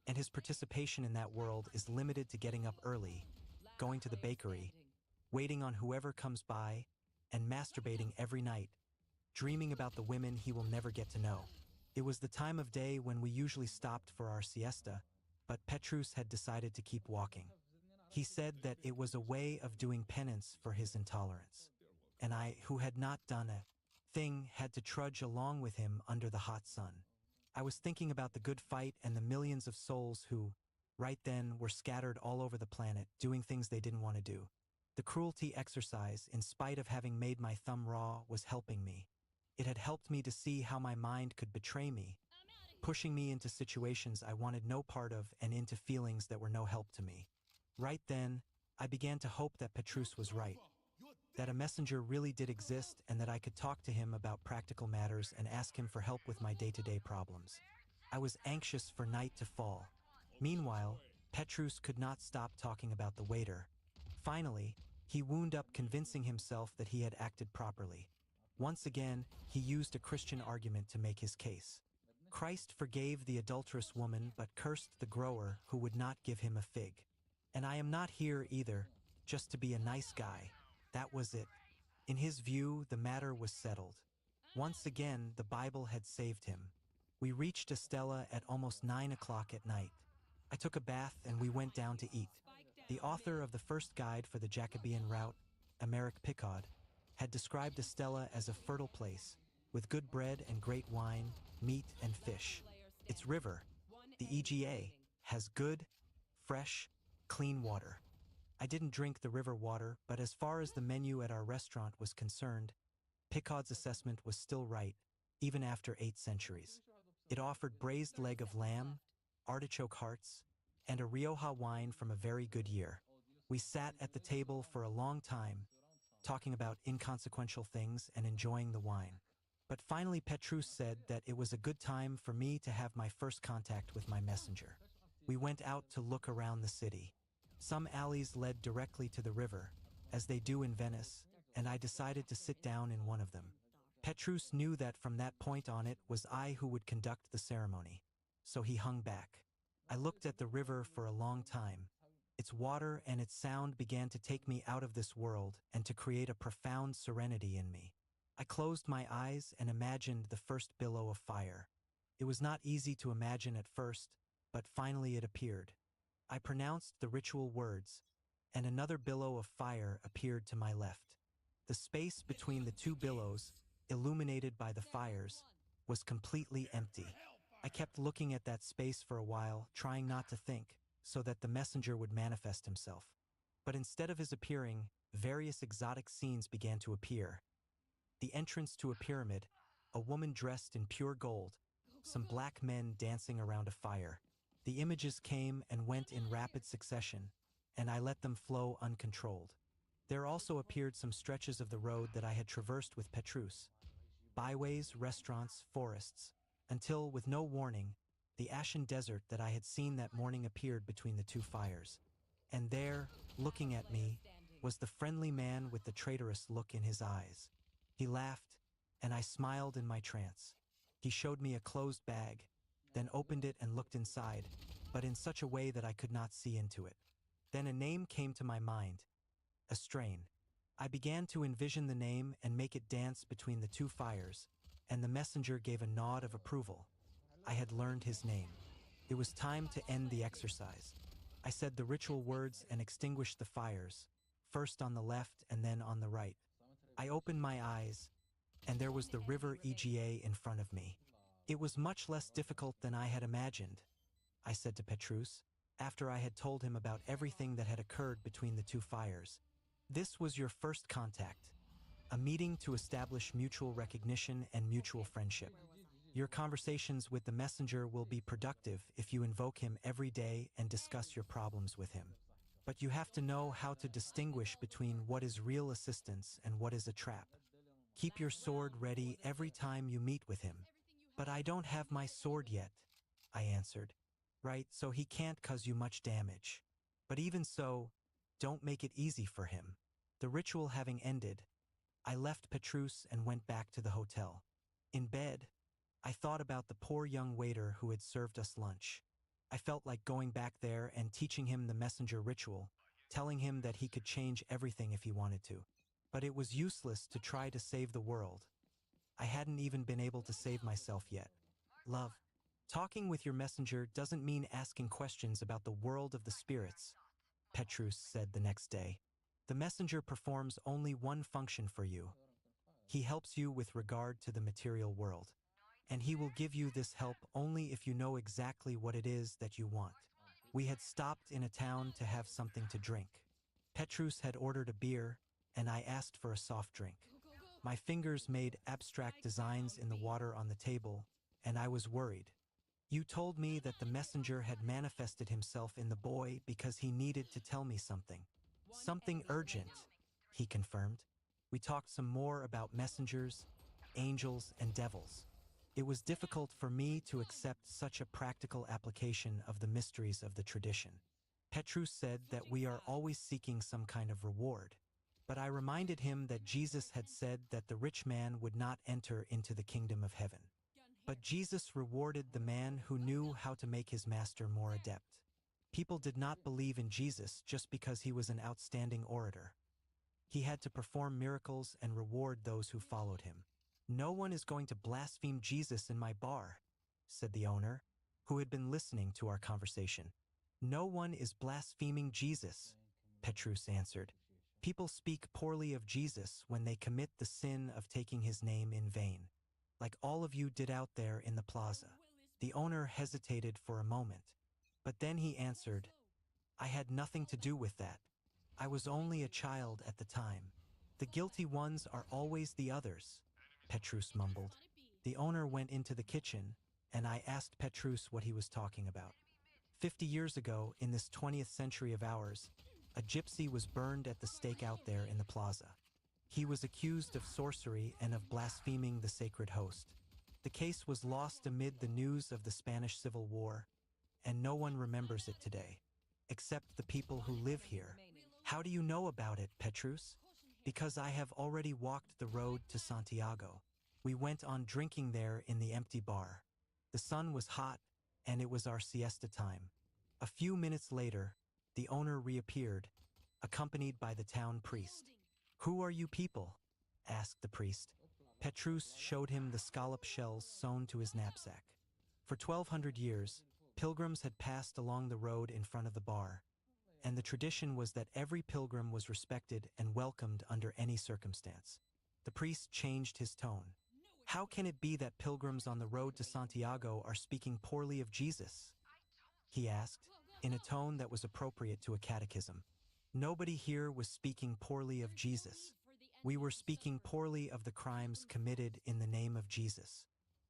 And his participation in that world is limited to getting up early, going to the bakery, waiting on whoever comes by, and masturbating every night, dreaming about the women he will never get to know. It was the time of day when we usually stopped for our siesta, but Petrus had decided to keep walking. He said that it was a way of doing penance for his intolerance. And I, who had not done a thing, had to trudge along with him under the hot sun. I was thinking about the good fight and the millions of souls who, right then, were scattered all over the planet, doing things they didn't want to do. The cruelty exercise, in spite of having made my thumb raw, was helping me. It had helped me to see how my mind could betray me, pushing me into situations I wanted no part of and into feelings that were no help to me. Right then, I began to hope that Petrus was right, that a messenger really did exist and that I could talk to him about practical matters and ask him for help with my day-to-day problems. I was anxious for night to fall. Meanwhile, Petrus could not stop talking about the waiter. Finally, he wound up convincing himself that he had acted properly. Once again, he used a Christian argument to make his case. Christ forgave the adulterous woman but cursed the grower who would not give him a fig. And I am not here either, just to be a nice guy. That was it. In his view, the matter was settled. Once again, the Bible had saved him. We reached Estella at almost 9 o'clock at night. I took a bath and we went down to eat. The author of the first guide for the Jacobean route, Emeric Picard, had described Estella as a fertile place, with good bread and great wine, meat and fish. Its river, the EGA, has good, fresh, clean water. I didn't drink the river water, but as far as the menu at our restaurant was concerned, Picard's assessment was still right, even after 8 centuries. It offered braised leg of lamb, artichoke hearts, and a Rioja wine from a very good year. We sat at the table for a long time, talking about inconsequential things and enjoying the wine. But finally Petrus said that it was a good time for me to have my first contact with my messenger. We went out to look around the city. Some alleys led directly to the river, as they do in Venice, and I decided to sit down in one of them. Petrus knew that from that point on it was I who would conduct the ceremony, so he hung back. I looked at the river for a long time. Its water and its sound began to take me out of this world and to create a profound serenity in me. I closed my eyes and imagined the first billow of fire. It was not easy to imagine at first, but finally it appeared. I pronounced the ritual words, and another billow of fire appeared to my left. The space between the two billows, illuminated by the fires, was completely empty. I kept looking at that space for a while, trying not to think, so that the messenger would manifest himself. But instead of his appearing, various exotic scenes began to appear. The entrance to a pyramid, a woman dressed in pure gold, some black men dancing around a fire. The images came and went in rapid succession, and I let them flow uncontrolled. There also appeared some stretches of the road that I had traversed with Petrus. Byways, restaurants, forests, until, with no warning, the ashen desert that I had seen that morning appeared between the two fires. And there, looking at me, was the friendly man with the traitorous look in his eyes. He laughed, and I smiled in my trance. He showed me a closed bag, then opened it and looked inside, but in such a way that I could not see into it. Then a name came to my mind, a strain. I began to envision the name and make it dance between the two fires, and the messenger gave a nod of approval. I had learned his name. It was time to end the exercise. I said the ritual words and extinguished the fires, first on the left and then on the right. I opened my eyes, and there was the river Ega in front of me. It was much less difficult than I had imagined, I said to Petrus, after I had told him about everything that had occurred between the two fires. This was your first contact, a meeting to establish mutual recognition and mutual friendship. Your conversations with the messenger will be productive if you invoke him every day and discuss your problems with him. But you have to know how to distinguish between what is real assistance and what is a trap. Keep your sword ready every time you meet with him. But I don't have my sword yet, I answered. Right, so he can't cause you much damage. But even so, don't make it easy for him. The ritual having ended, I left Petrus and went back to the hotel. In bed, I thought about the poor young waiter who had served us lunch. I felt like going back there and teaching him the messenger ritual, telling him that he could change everything if he wanted to. But it was useless to try to save the world. I hadn't even been able to save myself yet. Love. Talking with your messenger doesn't mean asking questions about the world of the spirits, Petrus said the next day. The messenger performs only one function for you. He helps you with regard to the material world. And he will give you this help only if you know exactly what it is that you want. We had stopped in a town to have something to drink. Petrus had ordered a beer, and I asked for a soft drink. My fingers made abstract designs in the water on the table, and I was worried. You told me that the messenger had manifested himself in the boy because he needed to tell me something. Something urgent, he confirmed. We talked some more about messengers, angels, and devils. It was difficult for me to accept such a practical application of the mysteries of the tradition. Petrus said that we are always seeking some kind of reward, but I reminded him that Jesus had said that the rich man would not enter into the kingdom of heaven. But Jesus rewarded the man who knew how to make his master more adept. People did not believe in Jesus just because he was an outstanding orator. He had to perform miracles and reward those who followed him. No one is going to blaspheme Jesus in my bar, said the owner, who had been listening to our conversation. No one is blaspheming Jesus, Petrus answered. People speak poorly of Jesus when they commit the sin of taking his name in vain, like all of you did out there in the plaza. The owner hesitated for a moment, but then he answered, I had nothing to do with that. I was only a child at the time. The guilty ones are always the others, Petrus mumbled. The owner went into the kitchen, and I asked Petrus what he was talking about. 50 years ago, in this 20th century of ours, a gypsy was burned at the stake out there in the plaza. He was accused of sorcery and of blaspheming the sacred host. The case was lost amid the news of the Spanish Civil War, and no one remembers it today, except the people who live here. How do you know about it, Petrus? Because I have already walked the road to Santiago. We went on drinking there in the empty bar. The sun was hot, and it was our siesta time. A few minutes later, the owner reappeared, accompanied by the town priest. Who are you people? Asked the priest. Petrus showed him the scallop shells sewn to his knapsack. For 1,200 years, pilgrims had passed along the road in front of the bar, and the tradition was that every pilgrim was respected and welcomed under any circumstance. The priest changed his tone. How can it be that pilgrims on the road to Santiago are speaking poorly of Jesus? He asked, in a tone that was appropriate to a catechism. Nobody here was speaking poorly of Jesus. We were speaking poorly of the crimes committed in the name of Jesus.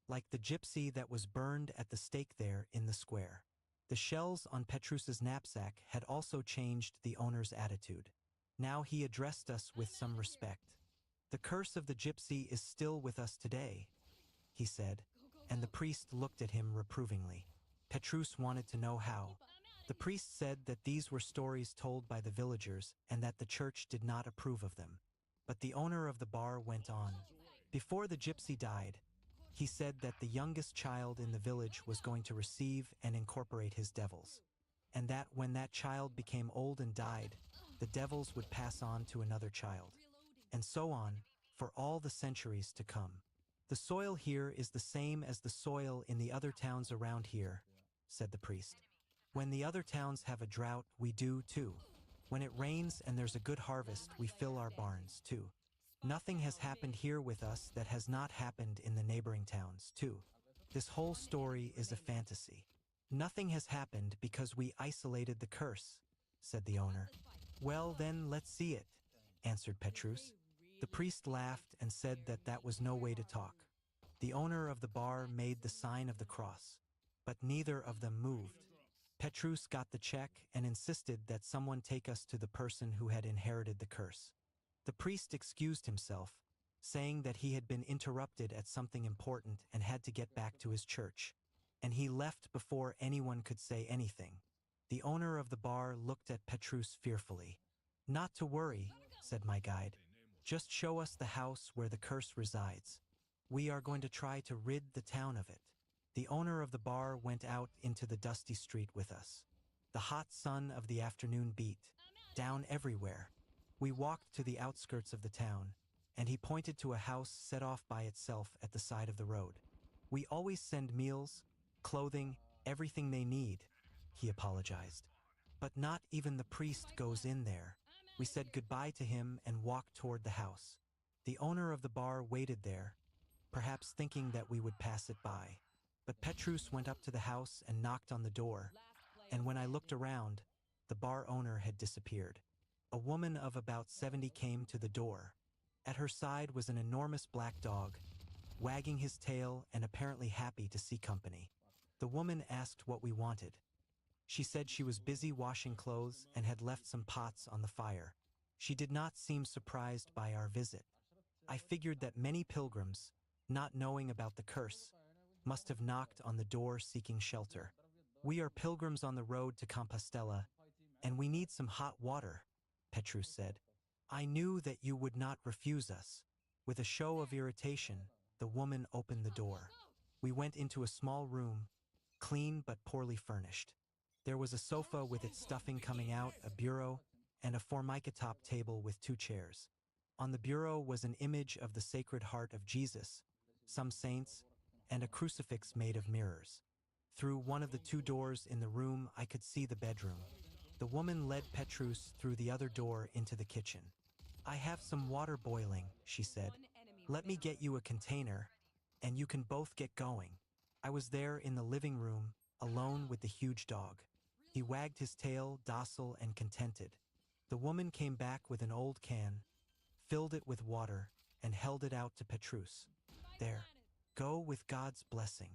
Like the gypsy that was burned at the stake there in the square. The shells on Petrus's knapsack had also changed the owner's attitude. Now he addressed us with some respect. The curse of the gypsy is still with us today, he said, and the priest looked at him reprovingly. Petrus wanted to know how. The priest said that these were stories told by the villagers and that the church did not approve of them. But the owner of the bar went on. Before the gypsy died, he said that the youngest child in the village was going to receive and incorporate his devils, and that when that child became old and died, the devils would pass on to another child, and so on, for all the centuries to come. The soil here is the same as the soil in the other towns around here, said the priest. When the other towns have a drought, we do too. When it rains and there's a good harvest, we fill our barns too. Nothing has happened here with us that has not happened in the neighboring towns too. This whole story is a fantasy. Nothing has happened because we isolated the curse, said the owner. Well then, let's see it, answered Petrus. The priest laughed and said that that was no way to talk. The owner of the bar made the sign of the cross, but neither of them moved. Petrus got the check and insisted that someone take us to the person who had inherited the curse. The priest excused himself, saying that he had been interrupted at something important and had to get back to his church, and he left before anyone could say anything. The owner of the bar looked at Petrus fearfully. Not to worry, said my guide. Just show us the house where the curse resides. We are going to try to rid the town of it. The owner of the bar went out into the dusty street with us. The hot sun of the afternoon beat down everywhere. We walked to the outskirts of the town, and he pointed to a house set off by itself at the side of the road. We always send meals, clothing, everything they need, he apologized. But not even the priest goes in there. We said goodbye to him and walked toward the house. The owner of the bar waited there, perhaps thinking that we would pass it by. But Petrus went up to the house and knocked on the door, and when I looked around, the bar owner had disappeared. A woman of about 70 came to the door. At her side was an enormous black dog, wagging his tail and apparently happy to see company. The woman asked what we wanted. She said she was busy washing clothes and had left some pots on the fire. She did not seem surprised by our visit. I figured that many pilgrims, not knowing about the curse, must have knocked on the door seeking shelter. We are pilgrims on the road to Compostela, and we need some hot water, Petrus said. I knew that you would not refuse us. With a show of irritation, the woman opened the door. We went into a small room, clean but poorly furnished. There was a sofa with its stuffing coming out, a bureau, and a formica-top table with 2 chairs. On the bureau was an image of the Sacred Heart of Jesus, some saints, and a crucifix made of mirrors. Through one of the 2 doors in the room, I could see the bedroom. The woman led Petrus through the other door into the kitchen. I have some water boiling, she said. Let me get you a container, and you can both get going. I was there in the living room, alone with the huge dog. He wagged his tail, docile and contented. The woman came back with an old can, filled it with water, and held it out to Petrus. There, go with God's blessing.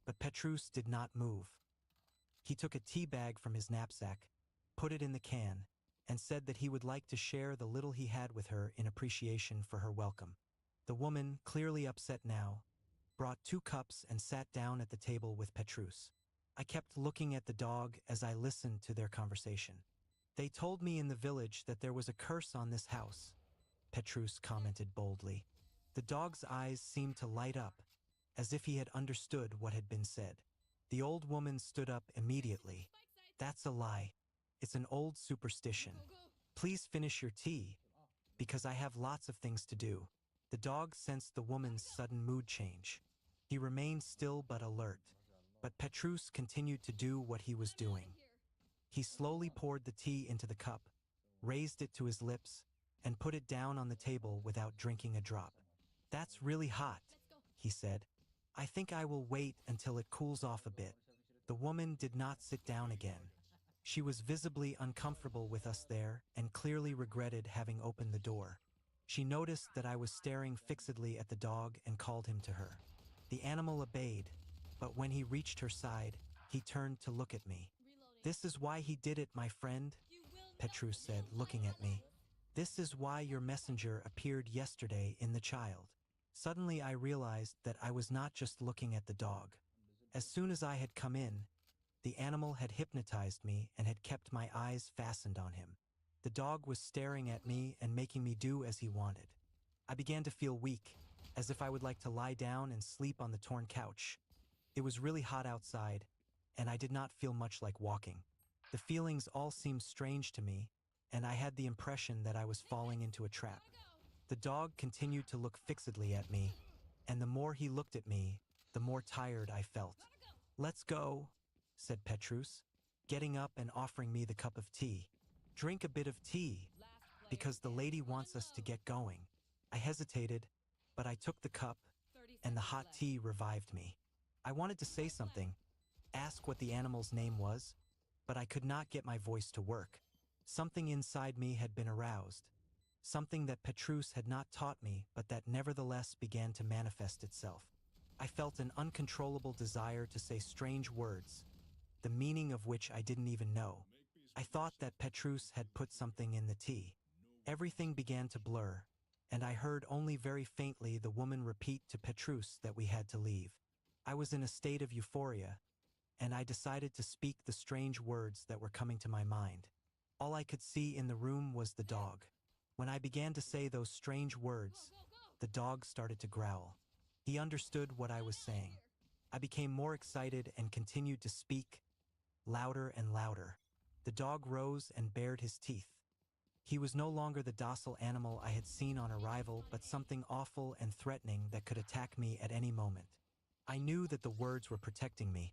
But Petrus did not move. He took a tea bag from his knapsack, put it in the can, and said that he would like to share the little he had with her in appreciation for her welcome. The woman, clearly upset now, brought 2 cups and sat down at the table with Petrus. I kept looking at the dog as I listened to their conversation. They told me in the village that there was a curse on this house, Petrus commented boldly. The dog's eyes seemed to light up, as if he had understood what had been said. The old woman stood up immediately. That's a lie. It's an old superstition. Please finish your tea, because I have lots of things to do. The dog sensed the woman's sudden mood change. He remained still but alert, but Petrus continued to do what he was doing. He slowly poured the tea into the cup, raised it to his lips, and put it down on the table without drinking a drop. That's really hot, he said. I think I will wait until it cools off a bit. The woman did not sit down again. She was visibly uncomfortable with us there and clearly regretted having opened the door. She noticed that I was staring fixedly at the dog and called him to her. The animal obeyed, but when he reached her side, he turned to look at me. This is why he did it, my friend, Petrus said, looking at me. This is why your messenger appeared yesterday in the child. Suddenly I realized that I was not just looking at the dog. As soon as I had come in, the animal had hypnotized me and had kept my eyes fastened on him. The dog was staring at me and making me do as he wanted. I began to feel weak, as if I would like to lie down and sleep on the torn couch. It was really hot outside, and I did not feel much like walking. The feelings all seemed strange to me, and I had the impression that I was falling into a trap. The dog continued to look fixedly at me, and the more he looked at me, the more tired I felt. Let's go, said Petrus, getting up and offering me the cup of tea. Drink a bit of tea, because the lady wants us to get going. I hesitated, but I took the cup, and the hot tea revived me. I wanted to say something, ask what the animal's name was, but I could not get my voice to work. Something inside me had been aroused. Something that Petrus had not taught me, but that nevertheless began to manifest itself. I felt an uncontrollable desire to say strange words, the meaning of which I didn't even know. I thought that Petrus had put something in the tea. Everything began to blur, and I heard only very faintly the woman repeat to Petrus that we had to leave. I was in a state of euphoria, and I decided to speak the strange words that were coming to my mind. All I could see in the room was the dog. When I began to say those strange words, the dog started to growl. He understood what I was saying. I became more excited and continued to speak, louder and louder. The dog rose and bared his teeth. He was no longer the docile animal I had seen on arrival, but something awful and threatening that could attack me at any moment. I knew that the words were protecting me,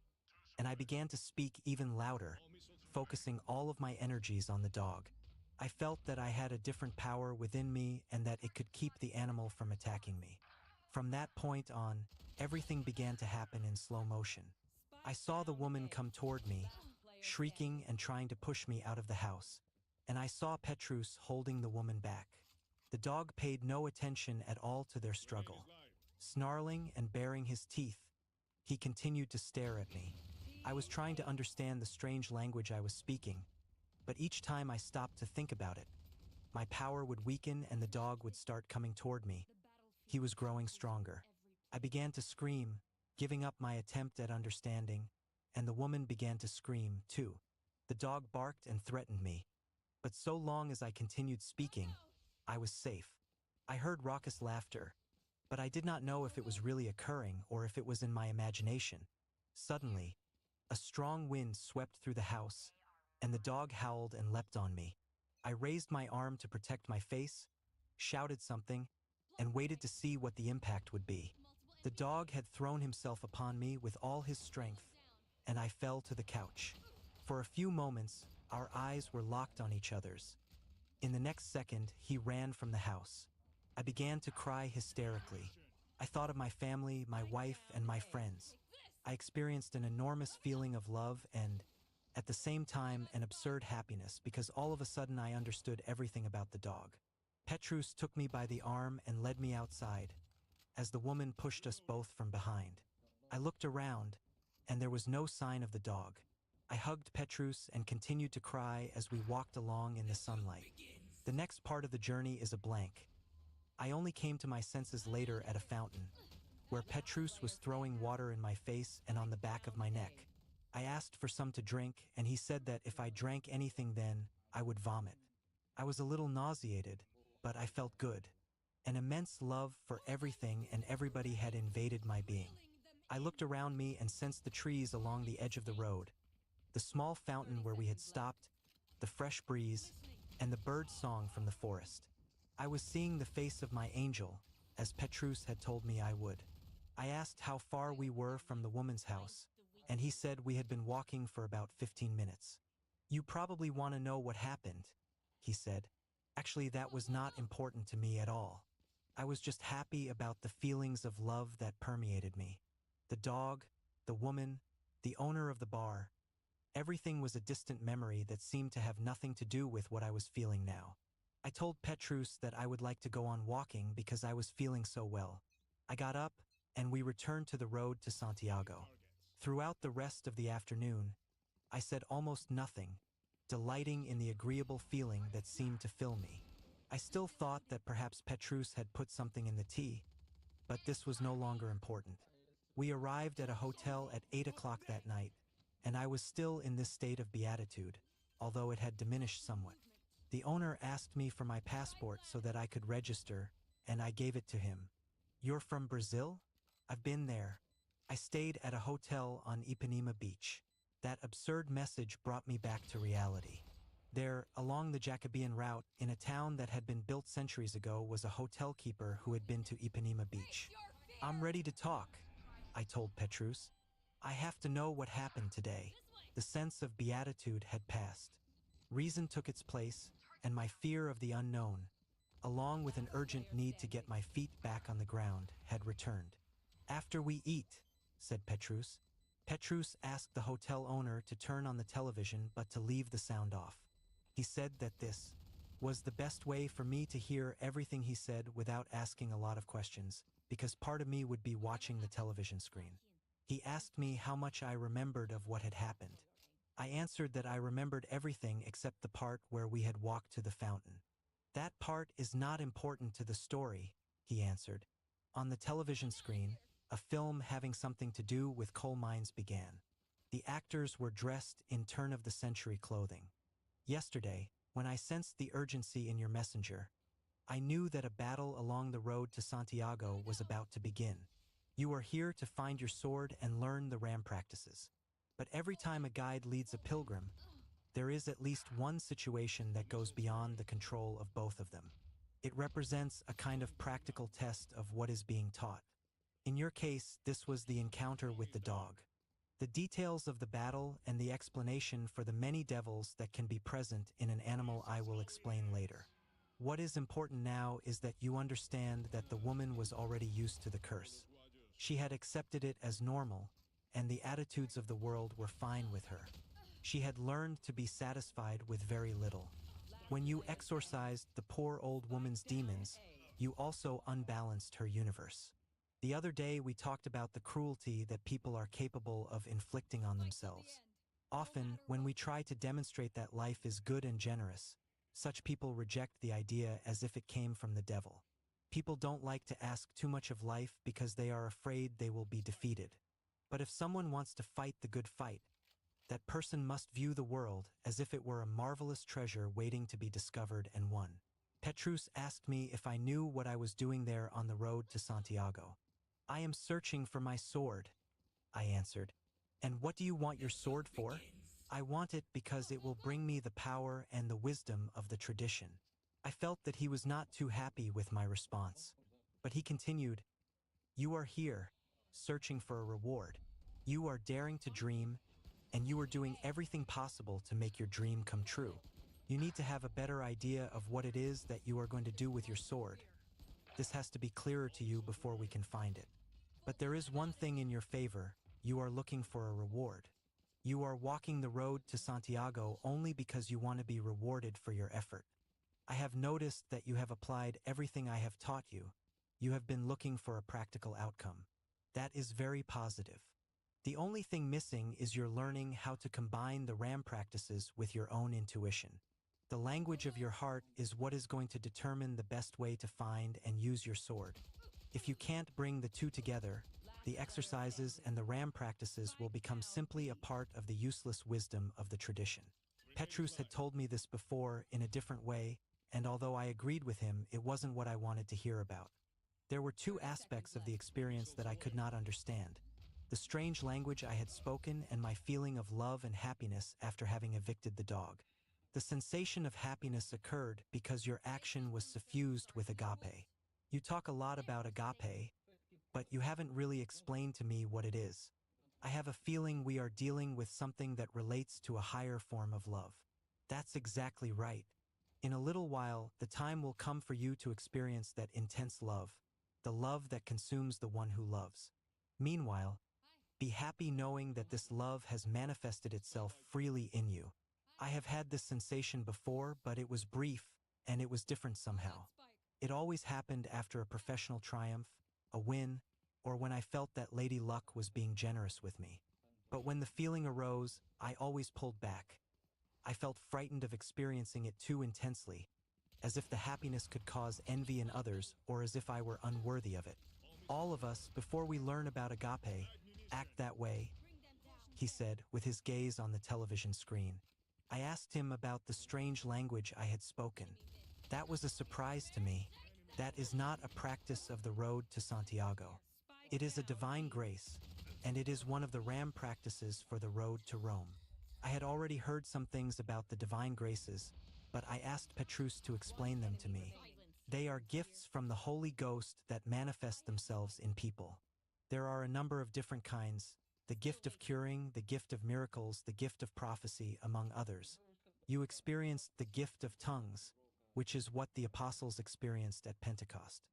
and I began to speak even louder, focusing all of my energies on the dog. I felt that I had a different power within me and that it could keep the animal from attacking me. From that point on, everything began to happen in slow motion. I saw the woman come toward me, shrieking and trying to push me out of the house, and I saw Petrus holding the woman back. The dog paid no attention at all to their struggle. Snarling and baring his teeth, he continued to stare at me. I was trying to understand the strange language I was speaking, but each time I stopped to think about it, my power would weaken and the dog would start coming toward me. He was growing stronger. I began to scream, giving up my attempt at understanding, and the woman began to scream, too. The dog barked and threatened me, but so long as I continued speaking, I was safe. I heard raucous laughter, but I did not know if it was really occurring or if it was in my imagination. Suddenly, a strong wind swept through the house, and the dog howled and leapt on me. I raised my arm to protect my face, shouted something, and waited to see what the impact would be. The dog had thrown himself upon me with all his strength, and I fell to the couch. For a few moments, our eyes were locked on each other's. In the next second, he ran from the house. I began to cry hysterically. I thought of my family, my wife, and my friends. I experienced an enormous feeling of love and, at the same time, an absurd happiness because all of a sudden I understood everything about the dog. Petrus took me by the arm and led me outside, as the woman pushed us both from behind. I looked around, and there was no sign of the dog. I hugged Petrus and continued to cry as we walked along in the sunlight. The next part of the journey is a blank. I only came to my senses later at a fountain, where Petrus was throwing water in my face and on the back of my neck. I asked for some to drink, and he said that if I drank anything then, I would vomit. I was a little nauseated, but I felt good. An immense love for everything and everybody had invaded my being. I looked around me and sensed the trees along the edge of the road, the small fountain where we had stopped, the fresh breeze, and the bird song from the forest. I was seeing the face of my angel, as Petrus had told me I would. I asked how far we were from the woman's house, and he said we had been walking for about 15 minutes. You probably want to know what happened, he said. Actually, that was not important to me at all. I was just happy about the feelings of love that permeated me. The dog, the woman, the owner of the bar, everything was a distant memory that seemed to have nothing to do with what I was feeling now. I told Petrus that I would like to go on walking because I was feeling so well. I got up, and we returned to the road to Santiago. Throughout the rest of the afternoon, I said almost nothing, delighting in the agreeable feeling that seemed to fill me. I still thought that perhaps Petrus had put something in the tea, but this was no longer important. We arrived at a hotel at 8 o'clock that night, and I was still in this state of beatitude, although it had diminished somewhat. The owner asked me for my passport so that I could register, and I gave it to him. "You're from Brazil?" "I've been there. I stayed at a hotel on Ipanema Beach." That absurd message brought me back to reality. There, along the Jacobean route, in a town that had been built centuries ago, was a hotel keeper who had been to Ipanema Beach. "I'm ready to talk," I told Petrus. "I have to know what happened today." The sense of beatitude had passed. Reason took its place, and my fear of the unknown, along with an urgent need to get my feet back on the ground, had returned. "After we eat," said Petrus. Petrus asked the hotel owner to turn on the television but to leave the sound off. He said that this was the best way for me to hear everything he said without asking a lot of questions, because part of me would be watching the television screen. He asked me how much I remembered of what had happened. I answered that I remembered everything except the part where we had walked to the fountain. "That part is not important to the story," he answered. On the television screen, a film having something to do with coal mines began. The actors were dressed in turn-of-the-century clothing. Yesterday, when I sensed the urgency in your messenger, I knew that a battle along the road to Santiago was about to begin. You are here to find your sword and learn the ram practices. But every time a guide leads a pilgrim, there is at least one situation that goes beyond the control of both of them. It represents a kind of practical test of what is being taught. In your case, this was the encounter with the dog. The details of the battle and the explanation for the many devils that can be present in an animal I will explain later. What is important now is that you understand that the woman was already used to the curse. She had accepted it as normal, and the attitudes of the world were fine with her. She had learned to be satisfied with very little. When you exorcised the poor old woman's demons, you also unbalanced her universe. The other day we talked about the cruelty that people are capable of inflicting on themselves. Often, when we try to demonstrate that life is good and generous, such people reject the idea as if it came from the devil. People don't like to ask too much of life because they are afraid they will be defeated. But if someone wants to fight the good fight, that person must view the world as if it were a marvelous treasure waiting to be discovered and won. Petrus asked me if I knew what I was doing there on the road to Santiago. "I am searching for my sword," I answered. "And what do you want your sword for?" "I want it because it will bring me the power and the wisdom of the tradition." I felt that he was not too happy with my response. But he continued, "You are here, searching for a reward. You are daring to dream, and you are doing everything possible to make your dream come true. You need to have a better idea of what it is that you are going to do with your sword. This has to be clearer to you before we can find it. But there is one thing in your favor: you are looking for a reward. You are walking the road to Santiago only because you want to be rewarded for your effort. I have noticed that you have applied everything I have taught you. You have been looking for a practical outcome. That is very positive. The only thing missing is your learning how to combine the RAM practices with your own intuition. The language of your heart is what is going to determine the best way to find and use your sword. If you can't bring the two together, the exercises and the RAM practices will become simply a part of the useless wisdom of the tradition. Petrus had told me this before in a different way, and although I agreed with him, it wasn't what I wanted to hear about. There were two aspects of the experience that I could not understand: the strange language I had spoken and my feeling of love and happiness after having evicted the dog. The sensation of happiness occurred because your action was suffused with agape. You talk a lot about agape, but you haven't really explained to me what it is. I have a feeling we are dealing with something that relates to a higher form of love. That's exactly right. In a little while, the time will come for you to experience that intense love, the love that consumes the one who loves. Meanwhile, be happy knowing that this love has manifested itself freely in you. I have had this sensation before, but it was brief, and it was different somehow. It always happened after a professional triumph, a win, or when I felt that Lady Luck was being generous with me. But when the feeling arose, I always pulled back. I felt frightened of experiencing it too intensely, as if the happiness could cause envy in others or as if I were unworthy of it. All of us, before we learn about agape, act that way, he said, with his gaze on the television screen. I asked him about the strange language I had spoken. That was a surprise to me. That is not a practice of the road to Santiago. It is a divine grace, and it is one of the RAM practices for the road to Rome. I had already heard some things about the divine graces, but I asked Petrus to explain them to me. They are gifts from the Holy Ghost that manifest themselves in people. There are a number of different kinds: the gift of curing, the gift of miracles, the gift of prophecy, among others. You experienced the gift of tongues, which is what the apostles experienced at Pentecost.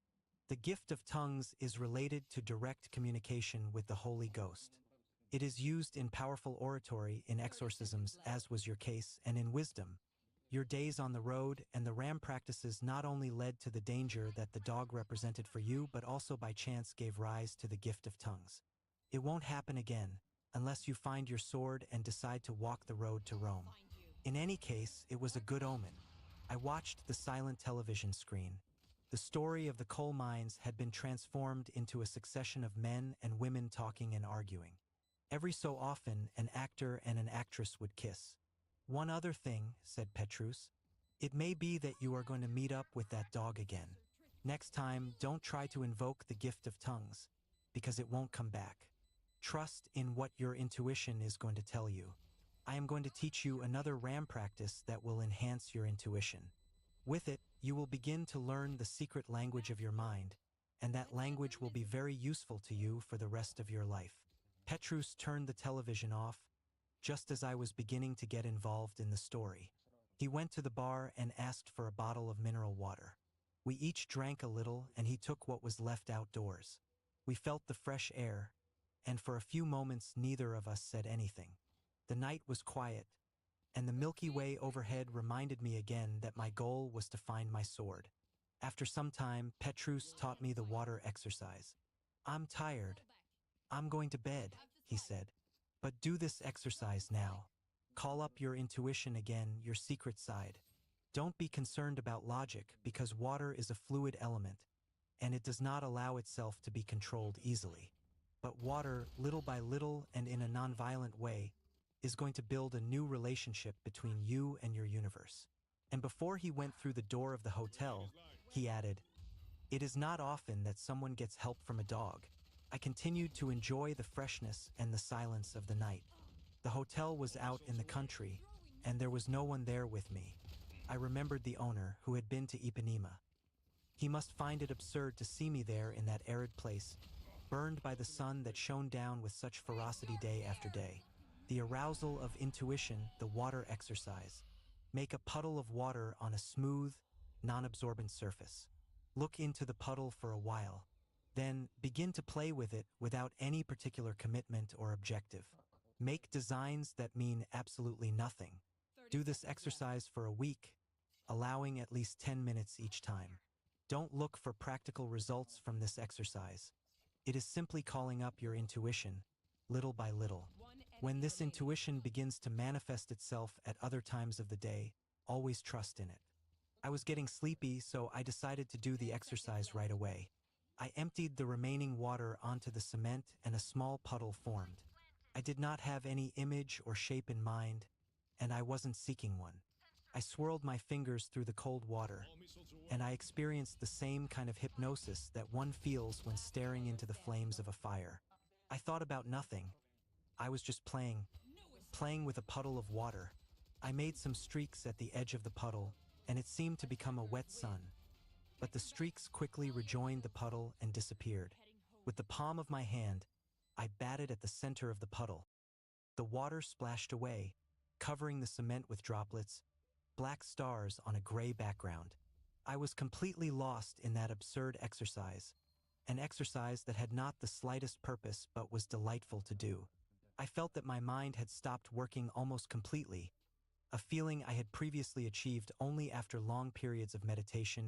The gift of tongues is related to direct communication with the Holy Ghost. It is used in powerful oratory, in exorcisms, as was your case, and in wisdom. Your days on the road and the RAM practices not only led to the danger that the dog represented for you, but also by chance gave rise to the gift of tongues. It won't happen again, unless you find your sword and decide to walk the road to Rome. In any case, it was a good omen. I watched the silent television screen. The story of the coal mines had been transformed into a succession of men and women talking and arguing. Every so often, an actor and an actress would kiss. One other thing, said Petrus. It may be that you are going to meet up with that dog again. Next time, don't try to invoke the gift of tongues, because it won't come back. Trust in what your intuition is going to tell you. I am going to teach you another RAM practice that will enhance your intuition. With it, you will begin to learn the secret language of your mind, and that language will be very useful to you for the rest of your life. Petrus turned the television off, just as I was beginning to get involved in the story. He went to the bar and asked for a bottle of mineral water. We each drank a little, and he took what was left outdoors. We felt the fresh air, and for a few moments neither of us said anything. The night was quiet, and the Milky Way overhead reminded me again that my goal was to find my sword. After some time, Petrus taught me the water exercise. I'm tired. I'm going to bed, he said. But do this exercise now. Call up your intuition again, your secret side. Don't be concerned about logic, because water is a fluid element, and it does not allow itself to be controlled easily. But water, little by little and in a nonviolent way, is going to build a new relationship between you and your universe. And before he went through the door of the hotel, he added, "It is not often that someone gets help from a dog." I continued to enjoy the freshness and the silence of the night. The hotel was out in the country, and there was no one there with me. I remembered the owner, who had been to Ipanema. He must find it absurd to see me there in that arid place, burned by the sun that shone down with such ferocity day after day. The arousal of intuition, the water exercise. Make a puddle of water on a smooth, non-absorbent surface. Look into the puddle for a while. Then begin to play with it without any particular commitment or objective. Make designs that mean absolutely nothing. Do this exercise for a week, allowing at least 10 minutes each time. Don't look for practical results from this exercise. It is simply calling up your intuition, little by little. When this intuition begins to manifest itself at other times of the day, always trust in it. I was getting sleepy, so I decided to do the exercise right away. I emptied the remaining water onto the cement and a small puddle formed. I did not have any image or shape in mind, and I wasn't seeking one. I swirled my fingers through the cold water, and I experienced the same kind of hypnosis that one feels when staring into the flames of a fire. I thought about nothing. I was just playing with a puddle of water. I made some streaks at the edge of the puddle, and it seemed to become a wet sun. But the streaks quickly rejoined the puddle and disappeared. With the palm of my hand, I batted at the center of the puddle. The water splashed away, covering the cement with droplets, black stars on a gray background. I was completely lost in that absurd exercise, an exercise that had not the slightest purpose but was delightful to do. I felt that my mind had stopped working almost completely, a feeling I had previously achieved only after long periods of meditation